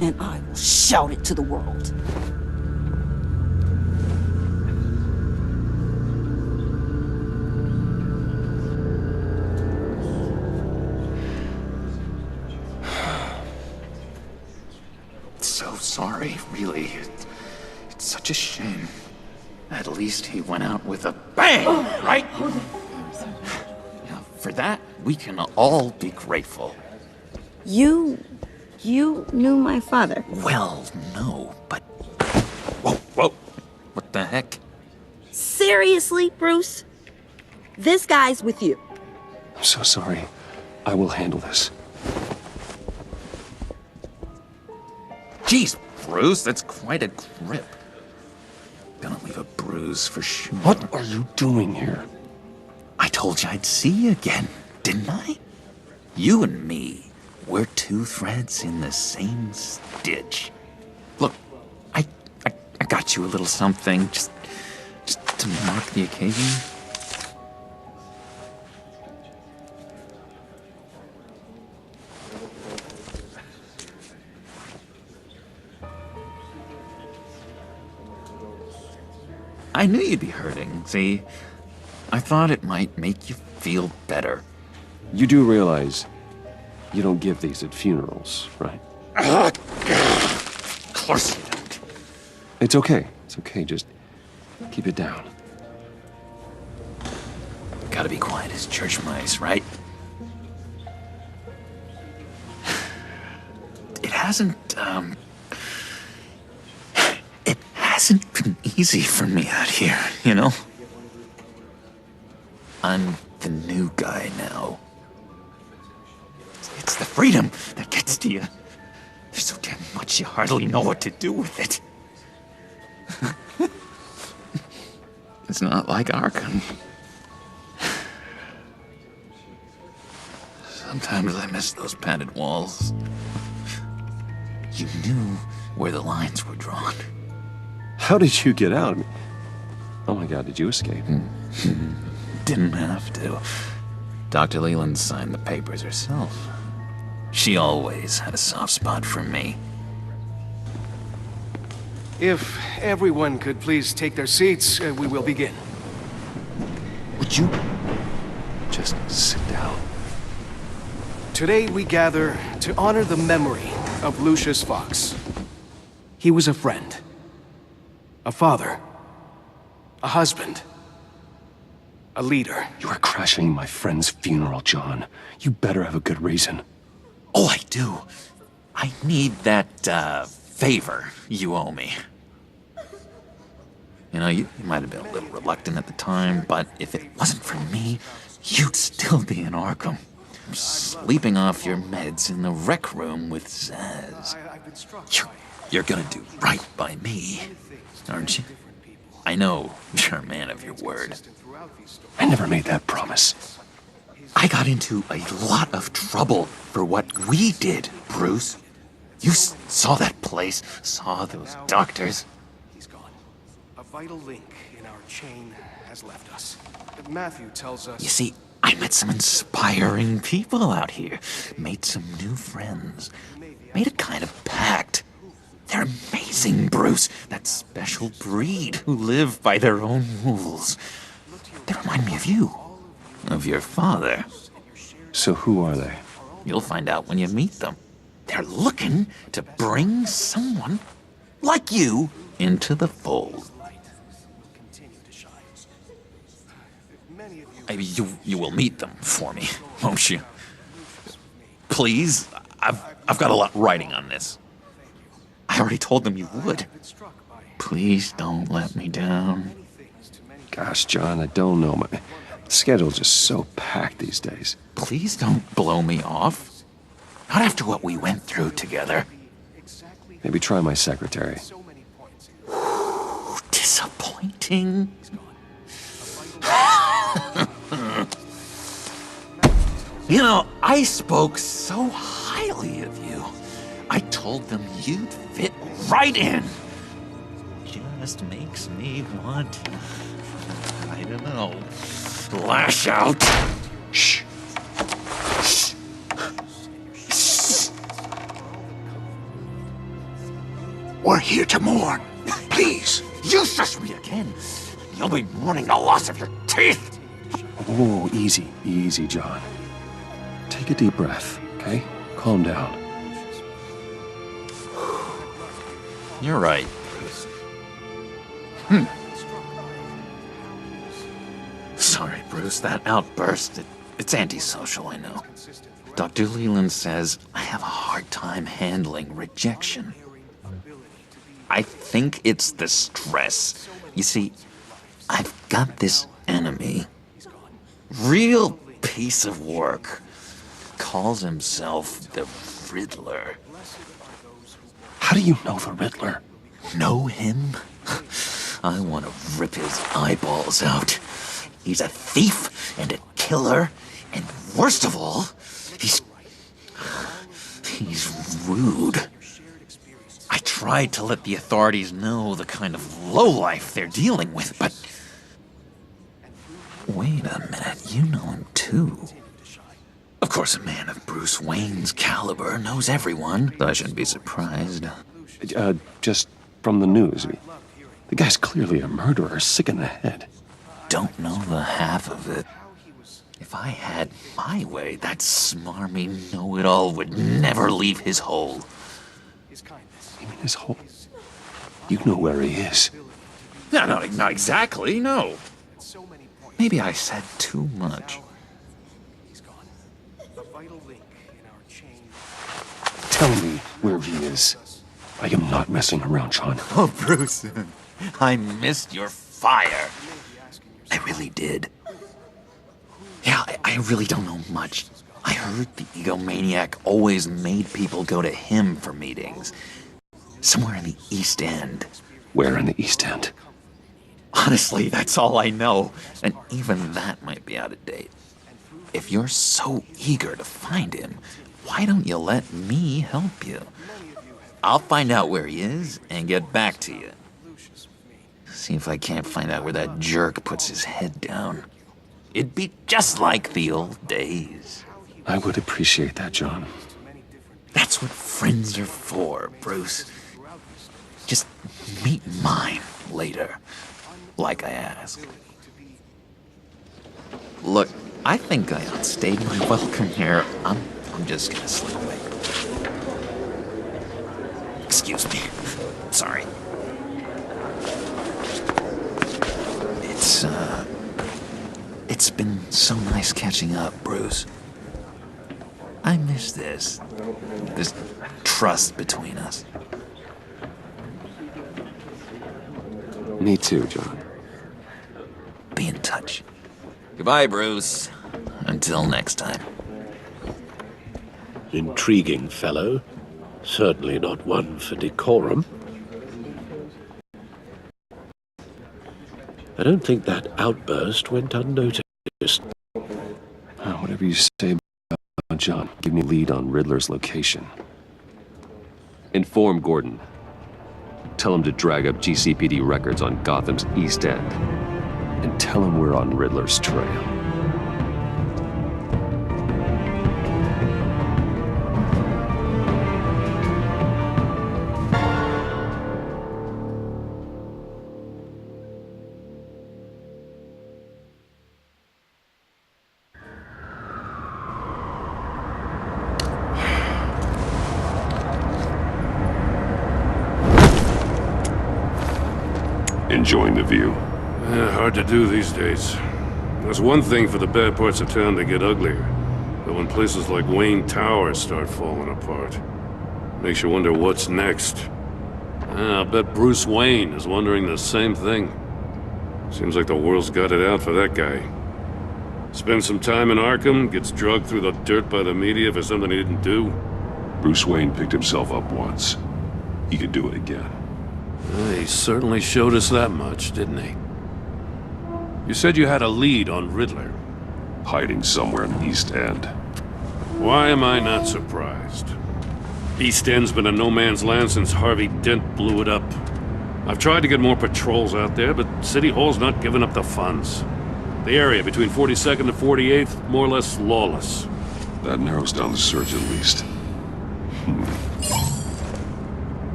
And I will shout it to the world. So sorry, really. It's such a shame. At least he went out with a bang, right? Yeah, for that, we can all be grateful. You knew my father. Well, no, but... Whoa. What the heck? Seriously, Bruce? This guy's with you. I'm so sorry. I will handle this. Jeez, Bruce, that's quite a grip. Gonna leave a bruise for sure. What are you doing here? I told you I'd see you again, didn't I? You and me, we're two threads in the same stitch. Look, I got you a little something, just to mark the occasion. I knew you'd be hurting, see? I thought it might make you feel better. You do realize you don't give these at funerals, right? Of course you don't. It's okay. It's okay. Just keep it down. Gotta be quiet as church mice, right? It hasn't been easy for me out here, you know? I'm the new guy now. It's the freedom that gets to you. There's so damn much you hardly know what to do with it. It's not like Arkham. Sometimes I miss those padded walls. You knew where the lines were drawn. How did you get out? Oh my God, did you escape? Didn't have to. Dr. Leland signed the papers herself. She always had a soft spot for me. If everyone could please take their seats, we will begin. Would you just sit down? Today we gather to honor the memory of Lucius Fox. He was a friend, a father, a husband, a leader. You are crashing my friend's funeral, John. You better have a good reason. Oh, I do. I need that, favor you owe me. You know, you might have been a little reluctant at the time, but if it wasn't for me, you'd still be in Arkham. Sleeping off your meds in the rec room with Zaz. You're gonna do right by me, aren't you? I know you're a man of your word. I never made that promise. I got into a lot of trouble for what we did, Bruce. You saw that place, saw those doctors. He's gone. A vital link in chain has left us. Matthew tells us... You see, I met some inspiring people out here. Made some new friends. Made a kind of pact. They're amazing, Bruce. That special breed who live by their own rules. They remind me of you. Of your father. So who are they? You'll find out when you meet them. They're looking to bring someone like you into the fold. You will meet them for me, won't you? Please? I've got a lot riding on this. I already told them you would. Please don't let me down. Gosh, John, I don't know. My schedule's just so packed these days. Please don't blow me off. Not after what we went through together. Maybe try my secretary. Disappointing. You know, I spoke so highly of you. I told them you'd fit right in. Just makes me want, I don't know, lash out. Shh. Shh. Shh. We're here to mourn. Please. You shush me again. You'll be mourning the loss of your teeth. Oh, easy, easy, John. Take a deep breath, okay? Calm down. You're right, Bruce. Sorry, Bruce, that outburst, it's antisocial, I know. Dr. Leland says I have a hard time handling rejection. I think it's the stress. You see, I've got this enemy. Real piece of work. Calls himself the Riddler. How do you know the Riddler? Know him? I want to rip his eyeballs out. He's a thief and a killer, and worst of all, he's rude. I tried to let the authorities know the kind of lowlife they're dealing with, but... Wait a minute, you know him too. Of course, a man of Bruce Wayne's caliber knows everyone, so I shouldn't be surprised. Just from the news. The guy's clearly a murderer, sick in the head. Don't know the half of it. If I had my way, that smarmy know-it-all would never leave his hole. You mean his hole? You know where he is. No, not exactly, no. Maybe I said too much. Tell me where he is. I am not messing around, John. Oh, Bruce, I missed your fire. I really did. Yeah, I really don't know much. I heard the egomaniac always made people go to him for meetings. Somewhere in the East End. Where in the East End? Honestly, that's all I know. And even that might be out of date. If you're so eager to find him, why don't you let me help you? I'll find out where he is and get back to you. See if I can't find out where that jerk puts his head down. It'd be just like the old days. I would appreciate that, John. That's what friends are for, Bruce. Just meet mine later, like I asked. Look, I think I outstayed my welcome here. I'm just gonna slip away. Excuse me. Sorry. It's been so nice catching up, Bruce. I miss this trust between us. Me too, John. Be in touch. Goodbye, Bruce. Until next time. Intriguing fellow. Certainly not one for decorum. I don't think that outburst went unnoticed. Whatever you say about John, give me a lead on Riddler's location. Inform Gordon. Tell him to drag up GCPD records on Gotham's East End. and tell him we're on Riddler's trail. Enjoying the view? Yeah, hard to do these days. There's one thing for the bad parts of town to get uglier, but when places like Wayne Tower start falling apart, makes you wonder what's next. I'll bet Bruce Wayne is wondering the same thing. Seems like the world's got it out for that guy. Spends some time in Arkham, gets drugged through the dirt by the media for something he didn't do. Bruce Wayne picked himself up once. He could do it again. He certainly showed us that much, didn't he? You said you had a lead on Riddler. Hiding somewhere in East End. Why am I not surprised? East End's been a no-man's land since Harvey Dent blew it up. I've tried to get more patrols out there, but City Hall's not giving up the funds. The area between 42nd and 48th, more or less lawless. That narrows down the search at least.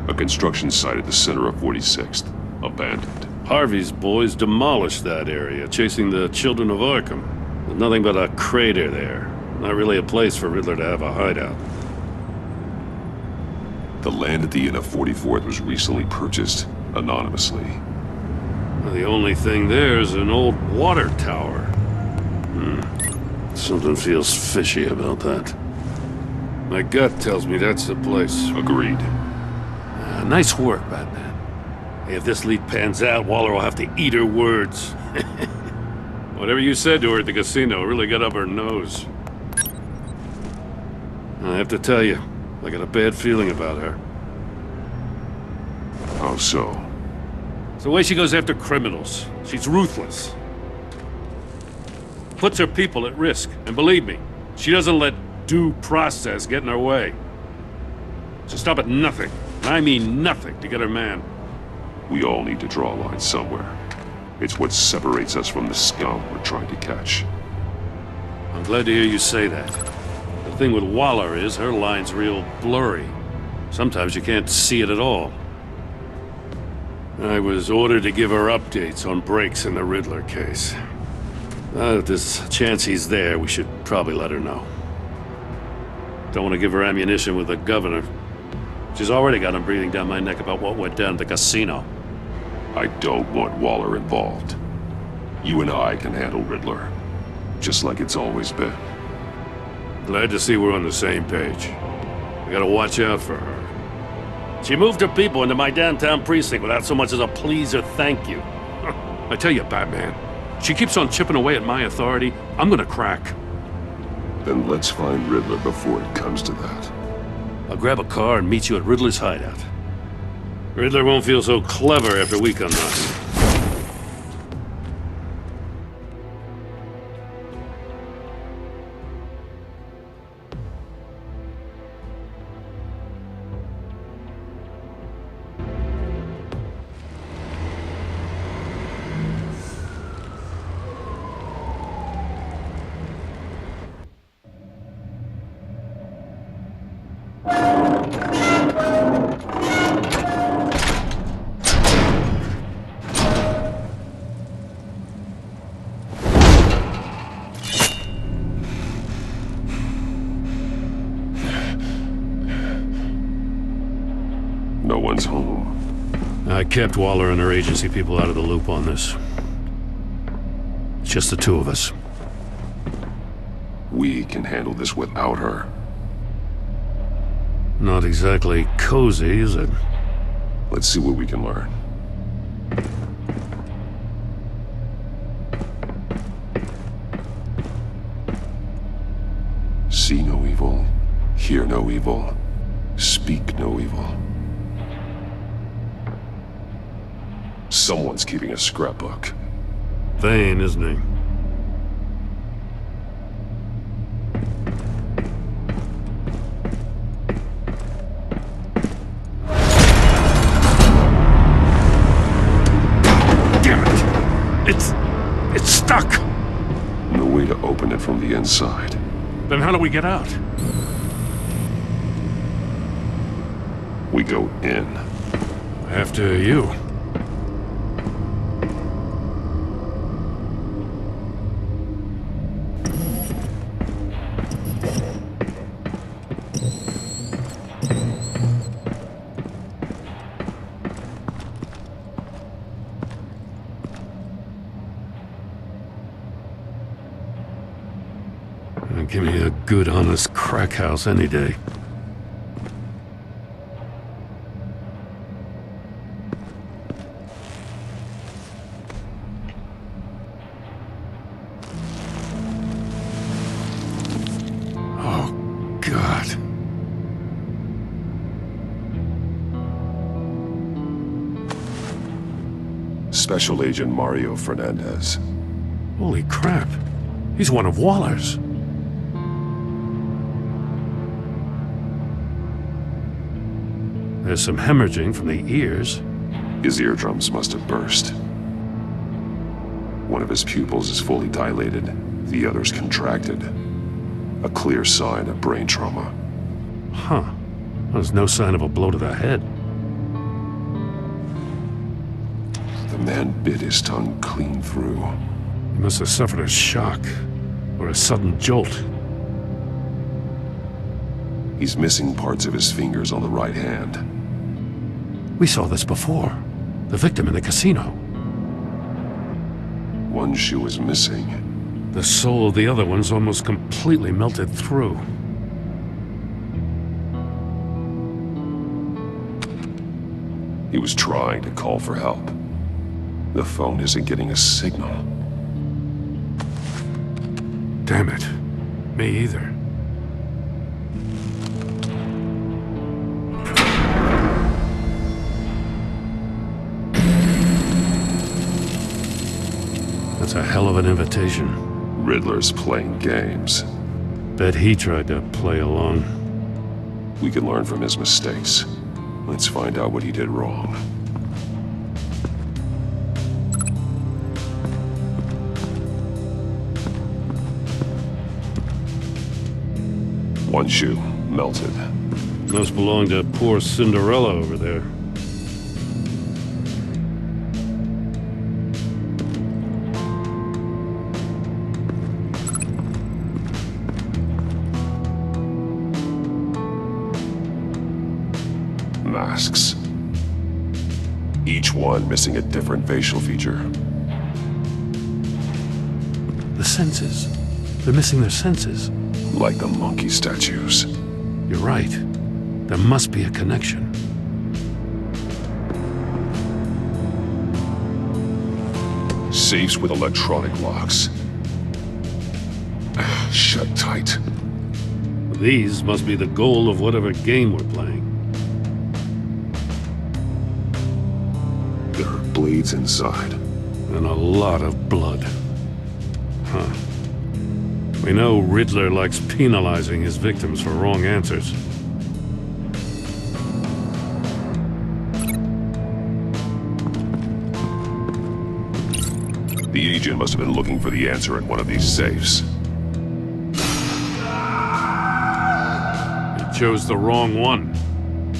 A construction site at the center of 46th. Abandoned. Harvey's boys demolished that area, chasing the children of Arkham. There's nothing but a crater there. Not really a place for Riddler to have a hideout. The land at the end of 44th was recently purchased, anonymously. The only thing there is an old water tower. Something feels fishy about that. My gut tells me that's the place. Agreed. Nice work, Batman. If this lead pans out, Waller will have to eat her words. Whatever you said to her at the casino really got up her nose. I have to tell you, I got a bad feeling about her. How so? It's the way she goes after criminals. She's ruthless. Puts her people at risk. And believe me, she doesn't let due process get in her way. She'll stop at nothing, and I mean nothing, to get her man. We all need to draw a line somewhere. It's what separates us from the scum we're trying to catch. I'm glad to hear you say that. The thing with Waller is her line's real blurry. Sometimes you can't see it at all. I was ordered to give her updates on breaks in the Riddler case. If there's a chance he's there, we should probably let her know. Don't want to give her ammunition with the governor. She's already got him breathing down my neck about what went down at the casino. I don't want Waller involved. You and I can handle Riddler, just like it's always been. Glad to see we're on the same page. We gotta watch out for her. She moved her people into my downtown precinct without so much as a please or thank you. I tell you, Batman, she keeps on chipping away at my authority, I'm gonna crack. Then let's find Riddler before it comes to that. I'll grab a car and meet you at Riddler's hideout. Riddler won't feel so clever after we come knocking. No one's home. I kept Waller and her agency people out of the loop on this. It's just the two of us. We can handle this without her. Not exactly cozy, is it? Let's see what we can learn. See no evil, hear no evil, speak no evil. Someone's keeping a scrapbook. Vain, isn't he? outside. Then how do we get out? We go in. After you. Give me a good, honest crack house any day. Oh, God. Special Agent Mario Fernandez. Holy crap. He's one of Waller's. There's some hemorrhaging from the ears. His eardrums must have burst. One of his pupils is fully dilated, the other's contracted. A clear sign of brain trauma. Huh. There's no sign of a blow to the head. The man bit his tongue clean through. He must have suffered a shock, or a sudden jolt. He's missing parts of his fingers on the right hand. We saw this before. The victim in the casino. One shoe is missing. The sole of the other one's almost completely melted through. He was trying to call for help. The phone isn't getting a signal. Damn it. Me either. That's a hell of an invitation. Riddler's playing games. Bet he tried to play along. We can learn from his mistakes. Let's find out what he did wrong. One shoe, melted. Must belong to poor Cinderella over there. Masks. Each one missing a different facial feature. The senses. They're missing their senses. Like the monkey statues. You're right. There must be a connection. Safes with electronic locks. Shut tight. These must be the goal of whatever game we're playing. There are blades inside. And a lot of blood. Huh. We know Riddler likes penalizing his victims for wrong answers. The agent must have been looking for the answer in one of these safes. He chose the wrong one.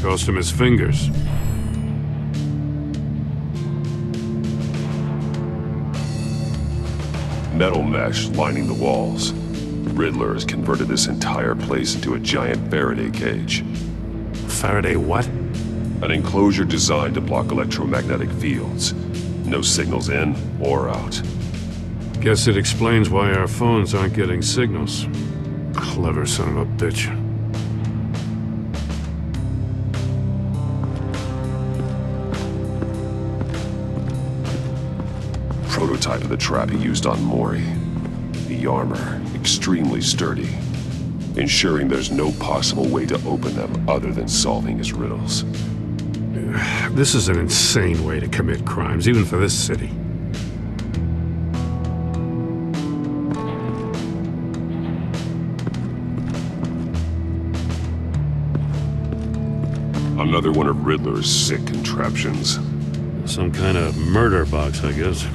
Cost him his fingers. Metal mesh lining the walls. Riddler has converted this entire place into a giant Faraday cage. Faraday what? An enclosure designed to block electromagnetic fields. No signals in or out. Guess it explains why our phones aren't getting signals. Clever son of a bitch. Prototype of the trap he used on Mori. The armor, extremely sturdy, ensuring there's no possible way to open them other than solving his riddles. This is an insane way to commit crimes, even for this city. Another one of Riddler's sick contraptions. Some kind of murder box, I guess.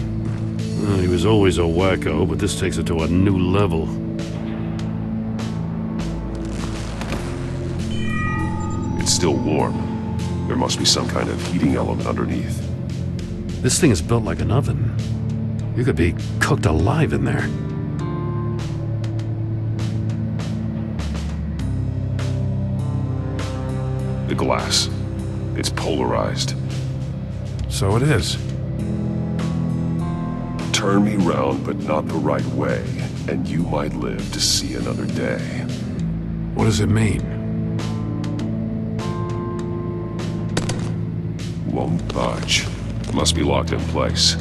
Well, he was always a wacko, but this takes it to a new level. still warm. There must be some kind of heating element underneath. This thing is built like an oven. You could be cooked alive in there. The glass. It's polarized. So it is. Turn me round, but not the right way, and you might live to see another day. What does it mean? Won't budge. Must be locked in place.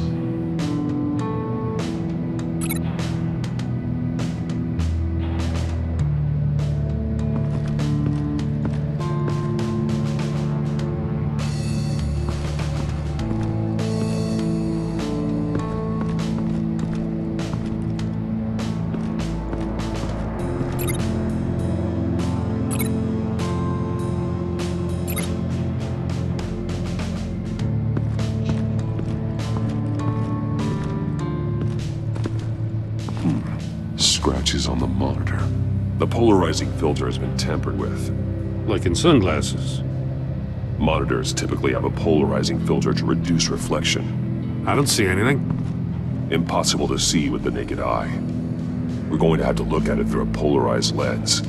Scratches on the monitor. The polarizing filter has been tampered with. Like in sunglasses. Monitors typically have a polarizing filter to reduce reflection. I don't see anything. Impossible to see with the naked eye. We're going to have to look at it through a polarized lens.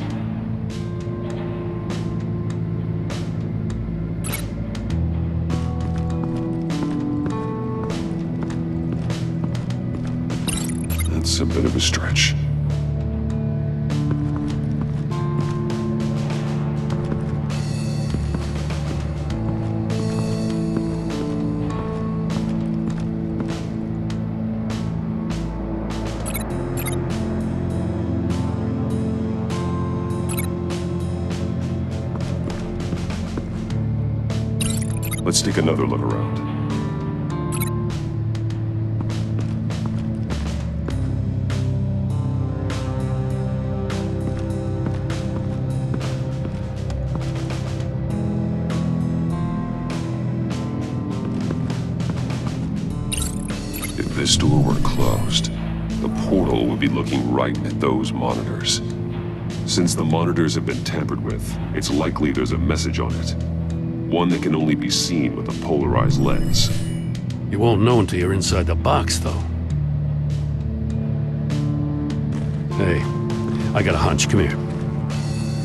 That's a bit of a stretch. Let's take another look around. If this door were closed, the portal would be looking right at those monitors. Since the monitors have been tampered with, it's likely there's a message on it. One that can only be seen with a polarized lens. You won't know until you're inside the box, though. Hey, I got a hunch. Come here.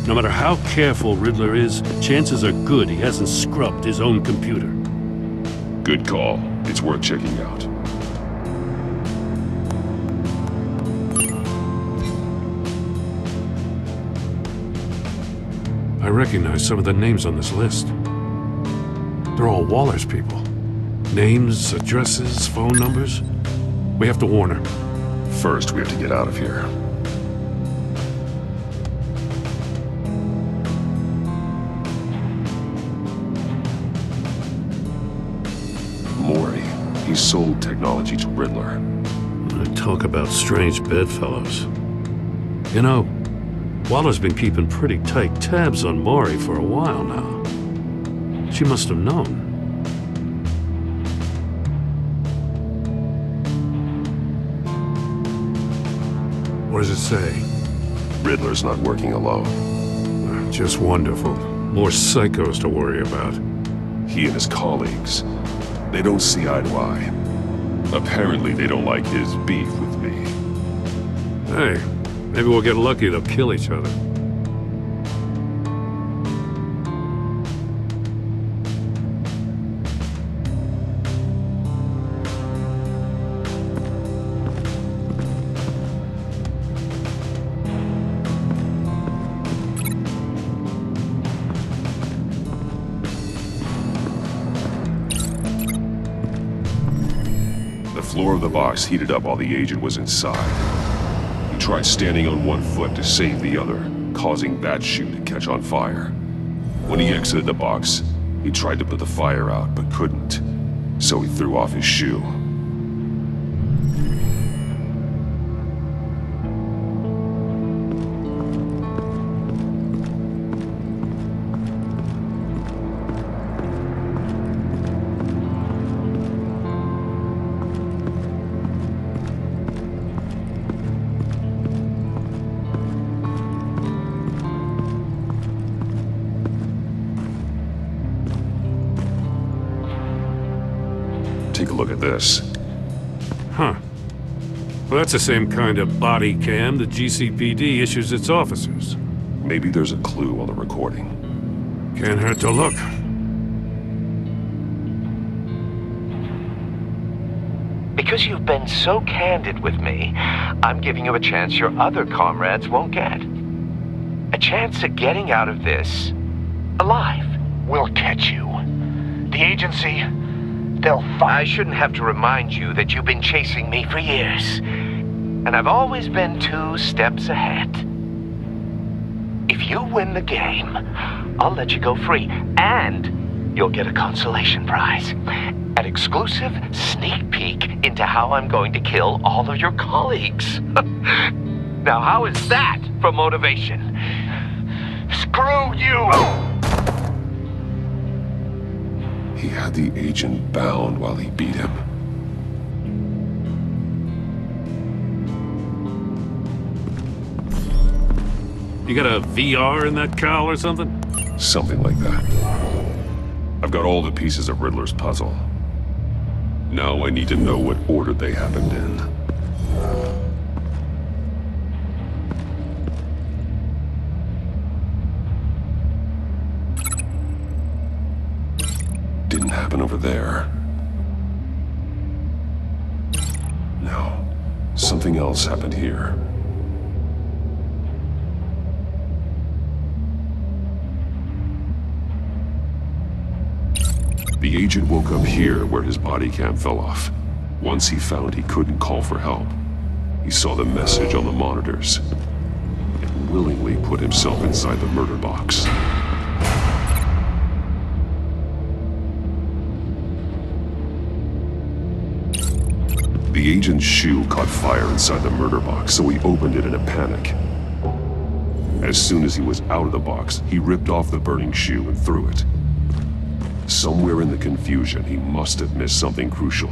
No matter how careful Riddler is, chances are good he hasn't scrubbed his own computer. Good call. It's worth checking out. I recognize some of the names on this list. They're all Waller's people. Names, addresses, phone numbers. We have to warn her. First, we have to get out of here. Mori. He sold technology to Riddler. Talk about strange bedfellows. You know, Waller's been keeping pretty tight tabs on Mori for a while now. She must have known. What does it say? Riddler's not working alone. Just wonderful. More psychos to worry about. He and his colleagues, they don't see eye to eye. Apparently they don't like his beef with me. Hey, maybe we'll get lucky to kill each other. The floor of the box heated up while the agent was inside. He tried standing on one foot to save the other, causing that shoe to catch on fire. When he exited the box, he tried to put the fire out, but couldn't. So he threw off his shoe. at this. Huh. Well, that's the same kind of body cam the GCPD issues its officers. Maybe there's a clue on the recording. Can't hurt to look. Because you've been so candid with me, I'm giving you a chance your other comrades won't get. A chance at getting out of this alive. We'll catch you. The agency, they'll find... I shouldn't have to remind you that you've been chasing me for years. And I've always been 2 steps ahead. If you win the game, I'll let you go free. And you'll get a consolation prize. An exclusive sneak peek into how I'm going to kill all of your colleagues. Now, how is that for motivation? Screw you! He had the agent bound while he beat him. You got a VR in that cowl or something? Something like that. I've got all the pieces of Riddler's puzzle. Now I need to know what order they happened in. Didn't happen over there. No. Something else happened here. The agent woke up here where his body cam fell off. Once he found he couldn't call for help, he saw the message on the monitors and willingly put himself inside the murder box. The agent's shoe caught fire inside the murder box, so he opened it in a panic. As soon as he was out of the box, he ripped off the burning shoe and threw it. Somewhere in the confusion, he must have missed something crucial.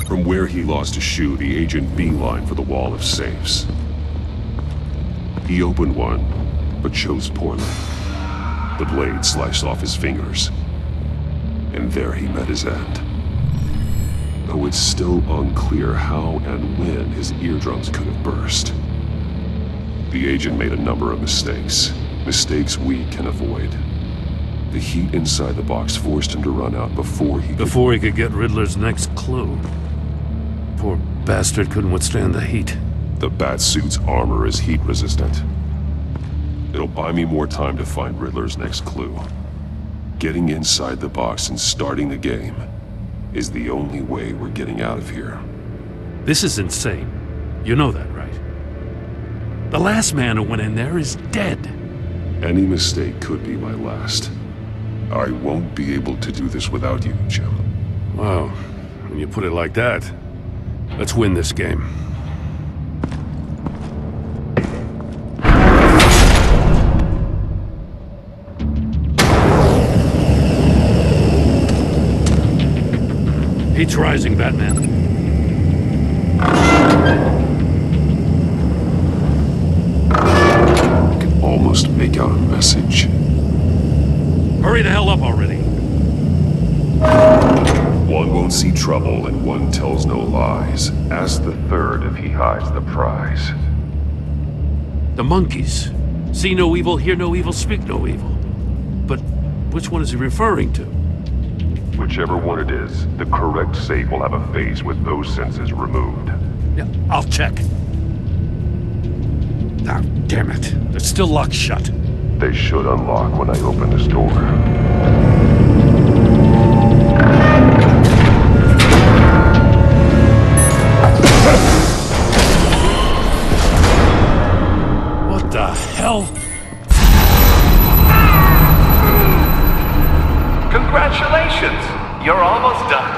From where he lost a shoe, the agent beelined for the wall of safes. He opened one, but chose poorly. The blade sliced off his fingers, and there he met his end. Though it's still unclear how and when his eardrums could have burst. The agent made a number of mistakes. Mistakes we can avoid. The heat inside the box forced him to run out before he could get Riddler's next clue. Poor bastard couldn't withstand the heat. The Batsuit's armor is heat resistant. It'll buy me more time to find Riddler's next clue. Getting inside the box and starting the game is the only way we're getting out of here. This is insane. You know that, right? The last man who went in there is dead. Any mistake could be my last. I won't be able to do this without you, Jim. Wow, when you put it like that, let's win this game. Heat's rising, Batman. I can almost make out a message. Hurry the hell up already. One won't see trouble and one tells no lies. Ask the third if he hides the prize. The monkeys. See no evil, hear no evil, speak no evil. But which one is he referring to? Whichever one it is, the correct safe will have a phase with those senses removed. Yeah, I'll check. Ah, damn it. It's still locked shut. They should unlock when I open this door. What the hell? Congratulations! You're almost done.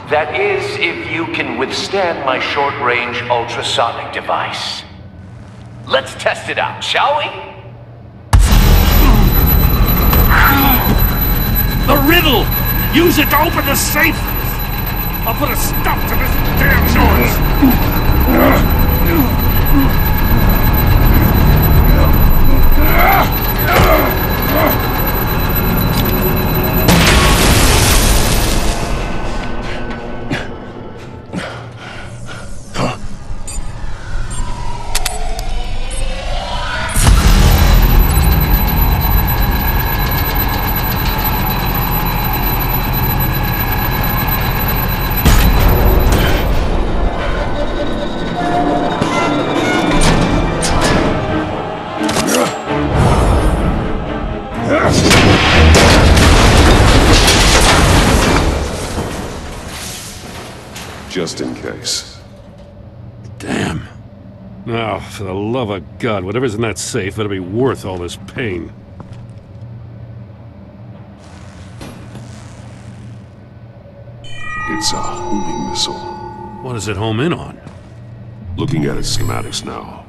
That is, if you can withstand my short-range ultrasonic device. Let's test it out, shall we? The riddle! Use it to open the safe! I'll put a stop to this damn noise! Just in case. Damn. Now, for the love of God, whatever's in that safe better be worth all this pain. It's a homing missile. What does it home in on? Looking at its schematics now.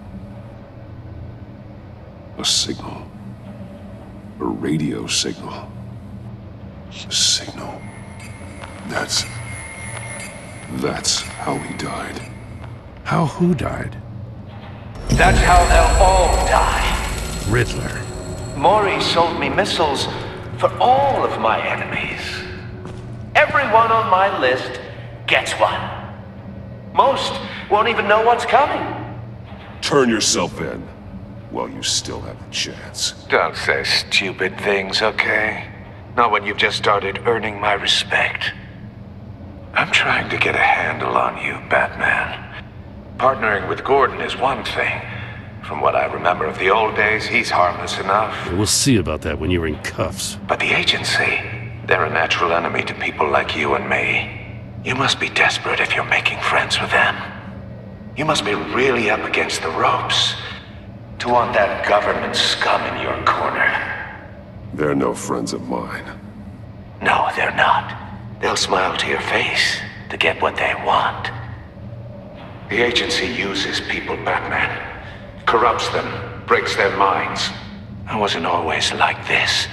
A signal. A radio signal. A signal. That's how he died. How who died? That's how they'll all die. Riddler. Maury sold me missiles for all of my enemies. Everyone on my list gets one. Most won't even know what's coming. Turn yourself in while you still have a chance. Don't say stupid things, okay? Not when you've just started earning my respect. I'm trying to get a handle on you, Batman. Partnering with Gordon is one thing. From what I remember of the old days, he's harmless enough. We'll see about that when you're in cuffs. But the agency, they're a natural enemy to people like you and me. You must be desperate if you're making friends with them. You must be really up against the ropes to want that government scum in your corner. They're no friends of mine. No, they're not. They'll smile to your face to get what they want. The agency uses people, Batman. Corrupts them, breaks their minds. I wasn't always like this.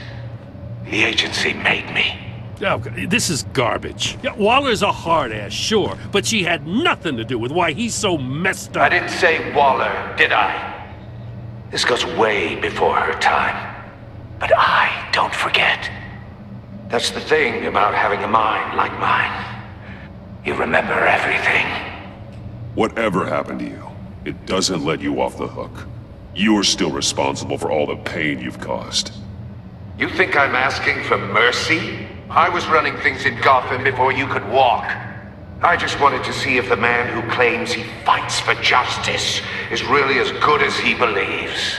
The agency made me. Oh, this is garbage. Yeah, Waller's a hard-ass, sure, but she had nothing to do with why he's so messed up. I didn't say Waller, did I? This goes way before her time. But I don't forget. That's the thing about having a mind like mine. You remember everything. Whatever happened to you, it doesn't let you off the hook. You're still responsible for all the pain you've caused. You think I'm asking for mercy? I was running things in Gotham before you could walk. I just wanted to see if the man who claims he fights for justice is really as good as he believes.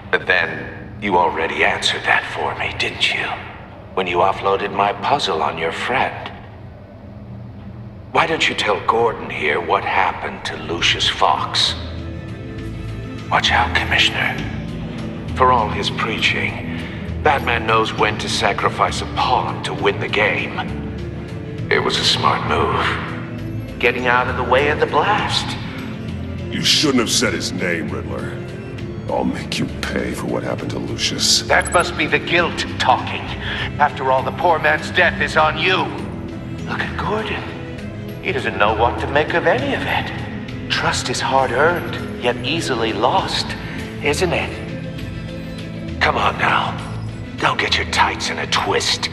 But then, you already answered that for me, didn't you? When you offloaded my puzzle on your friend. Why don't you tell Gordon here what happened to Lucius Fox? Watch out, Commissioner. For all his preaching, Batman knows when to sacrifice a pawn to win the game. It was a smart move. Getting out of the way of the blast. You shouldn't have said his name, Riddler. I'll make you pay for what happened to Lucius. That must be the guilt talking. After all, the poor man's death is on you. Look at Gordon. He doesn't know what to make of any of it. Trust is hard-earned, yet easily lost, isn't it? Come on now. Don't get your tights in a twist.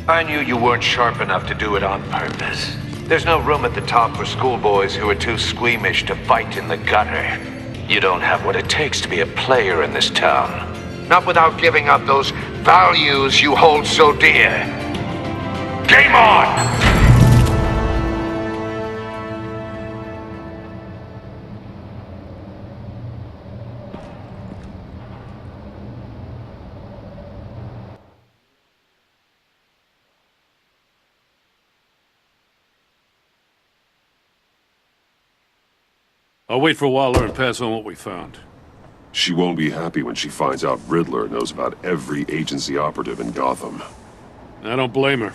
I knew you weren't sharp enough to do it on purpose. There's no room at the top for schoolboys who are too squeamish to fight in the gutter. You don't have what it takes to be a player in this town. Not without giving up those values you hold so dear. Game on! I'll wait for Waller and pass on what we found. She won't be happy when she finds out Riddler knows about every agency operative in Gotham. I don't blame her.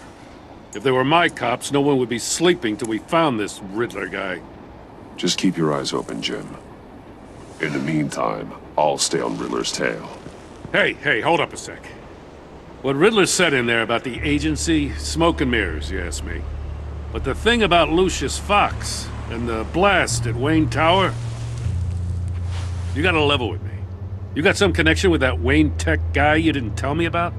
If they were my cops, no one would be sleeping till we found this Riddler guy. Just keep your eyes open, Jim. In the meantime, I'll stay on Riddler's tail. Hey, hold up a sec. What Riddler said in there about the agency, smoke and mirrors, you ask me. But the thing about Lucius Fox and the blast at Wayne Tower, you gotta level with me. You got some connection with that Wayne Tech guy you didn't tell me about?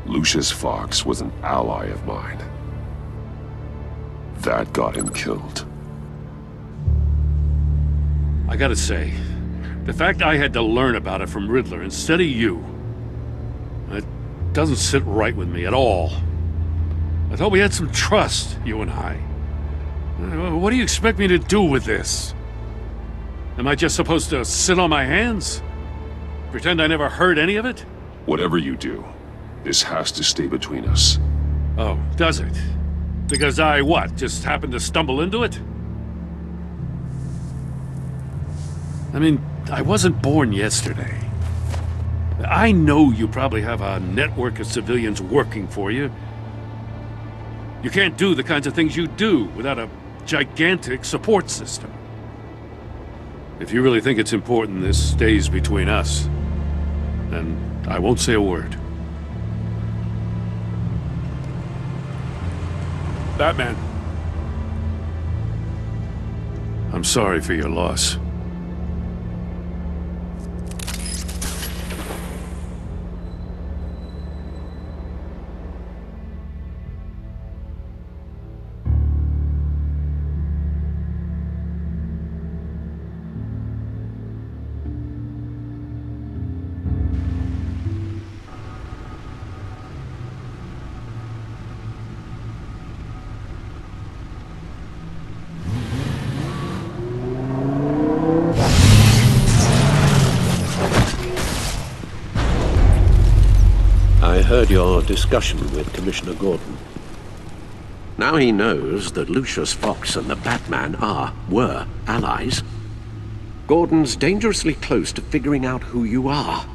Lucius Fox was an ally of mine. That got him killed. I gotta say, the fact I had to learn about it from Riddler instead of you, it doesn't sit right with me at all. I thought we had some trust, you and I. What do you expect me to do with this? Am I just supposed to sit on my hands? Pretend I never heard any of it? Whatever you do, this has to stay between us. Oh, does it? Because I, what, just happened to stumble into it? I mean, I wasn't born yesterday. I know you probably have a network of civilians working for you. You can't do the kinds of things you do without a gigantic support system. If you really think it's important this stays between us, then I won't say a word. Batman. I'm sorry for your loss. I heard your discussion with Commissioner Gordon. Now he knows that Lucius Fox and the Batman were allies. Gordon's dangerously close to figuring out who you are.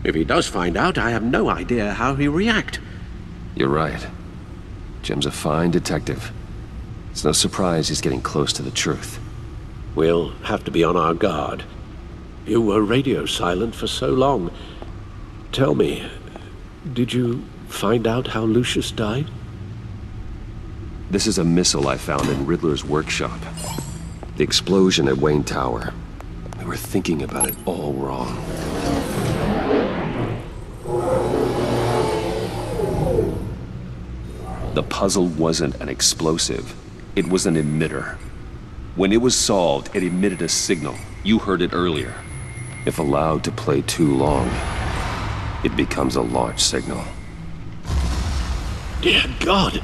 If he does find out, I have no idea how he'll react. You're right. Jim's a fine detective. It's no surprise he's getting close to the truth. We'll have to be on our guard. You were radio silent for so long. Tell me, did you find out how Lucius died? This is a missile I found in Riddler's workshop. The explosion at Wayne Tower. We were thinking about it all wrong. The puzzle wasn't an explosive. It was an emitter. When it was solved, it emitted a signal. You heard it earlier. If allowed to play too long, it becomes a launch signal. Dear God!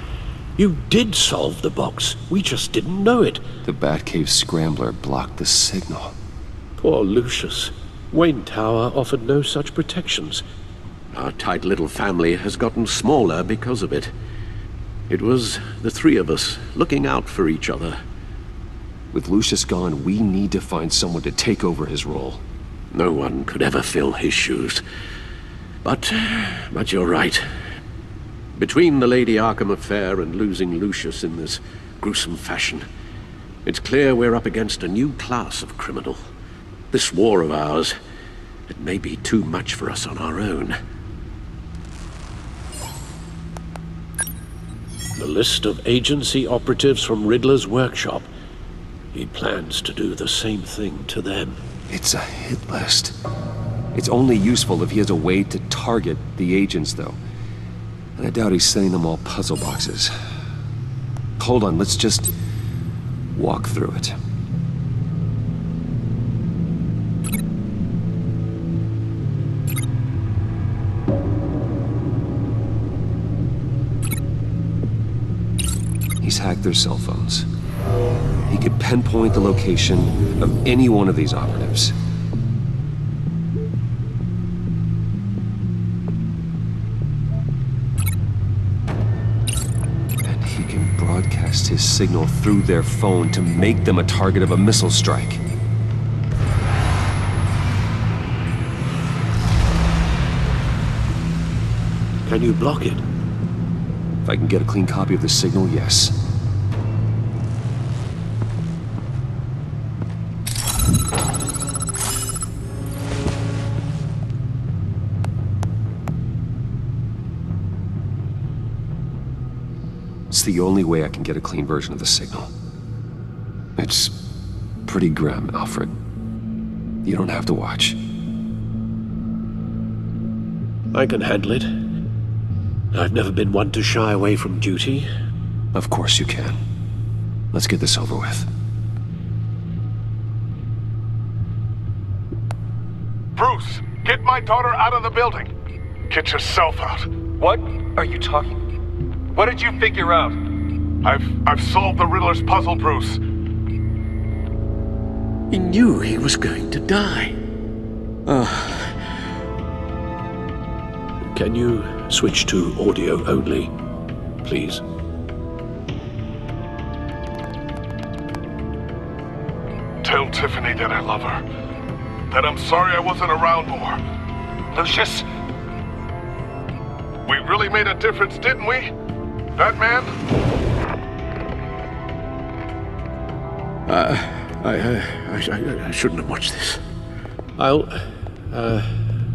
You did solve the box. We just didn't know it. The Batcave scrambler blocked the signal. Poor Lucius. Wayne Tower offered no such protections. Our tight little family has gotten smaller because of it. It was the three of us looking out for each other. With Lucius gone, we need to find someone to take over his role. No one could ever fill his shoes. But you're right. Between the Lady Arkham affair and losing Lucius in this gruesome fashion, it's clear we're up against a new class of criminal. This war of ours, it may be too much for us on our own. The list of agency operatives from Riddler's workshop. He plans to do the same thing to them. It's a hit list. It's only useful if he has a way to target the agents, though. And I doubt he's sending them all puzzle boxes. Hold on, let's just walk through it. He's hacked their cell phones. He could pinpoint the location of any one of these operatives. And he can broadcast his signal through their phone to make them a target of a missile strike. Can you block it? If I can get a clean copy of the signal, yes. It's the only way I can get a clean version of the signal. It's pretty grim, Alfred. You don't have to watch. I can handle it. I've never been one to shy away from duty. Of course you can. Let's get this over with. Bruce, get my daughter out of the building. Get yourself out. What are you talking? What did you figure out? I've solved the Riddler's puzzle, Bruce. He knew he was going to die. Can you switch to audio only, please? Tell Tiffany that I love her. That I'm sorry I wasn't around more. Lucius? We really made a difference, didn't we? Batman? I shouldn't have watched this. I'll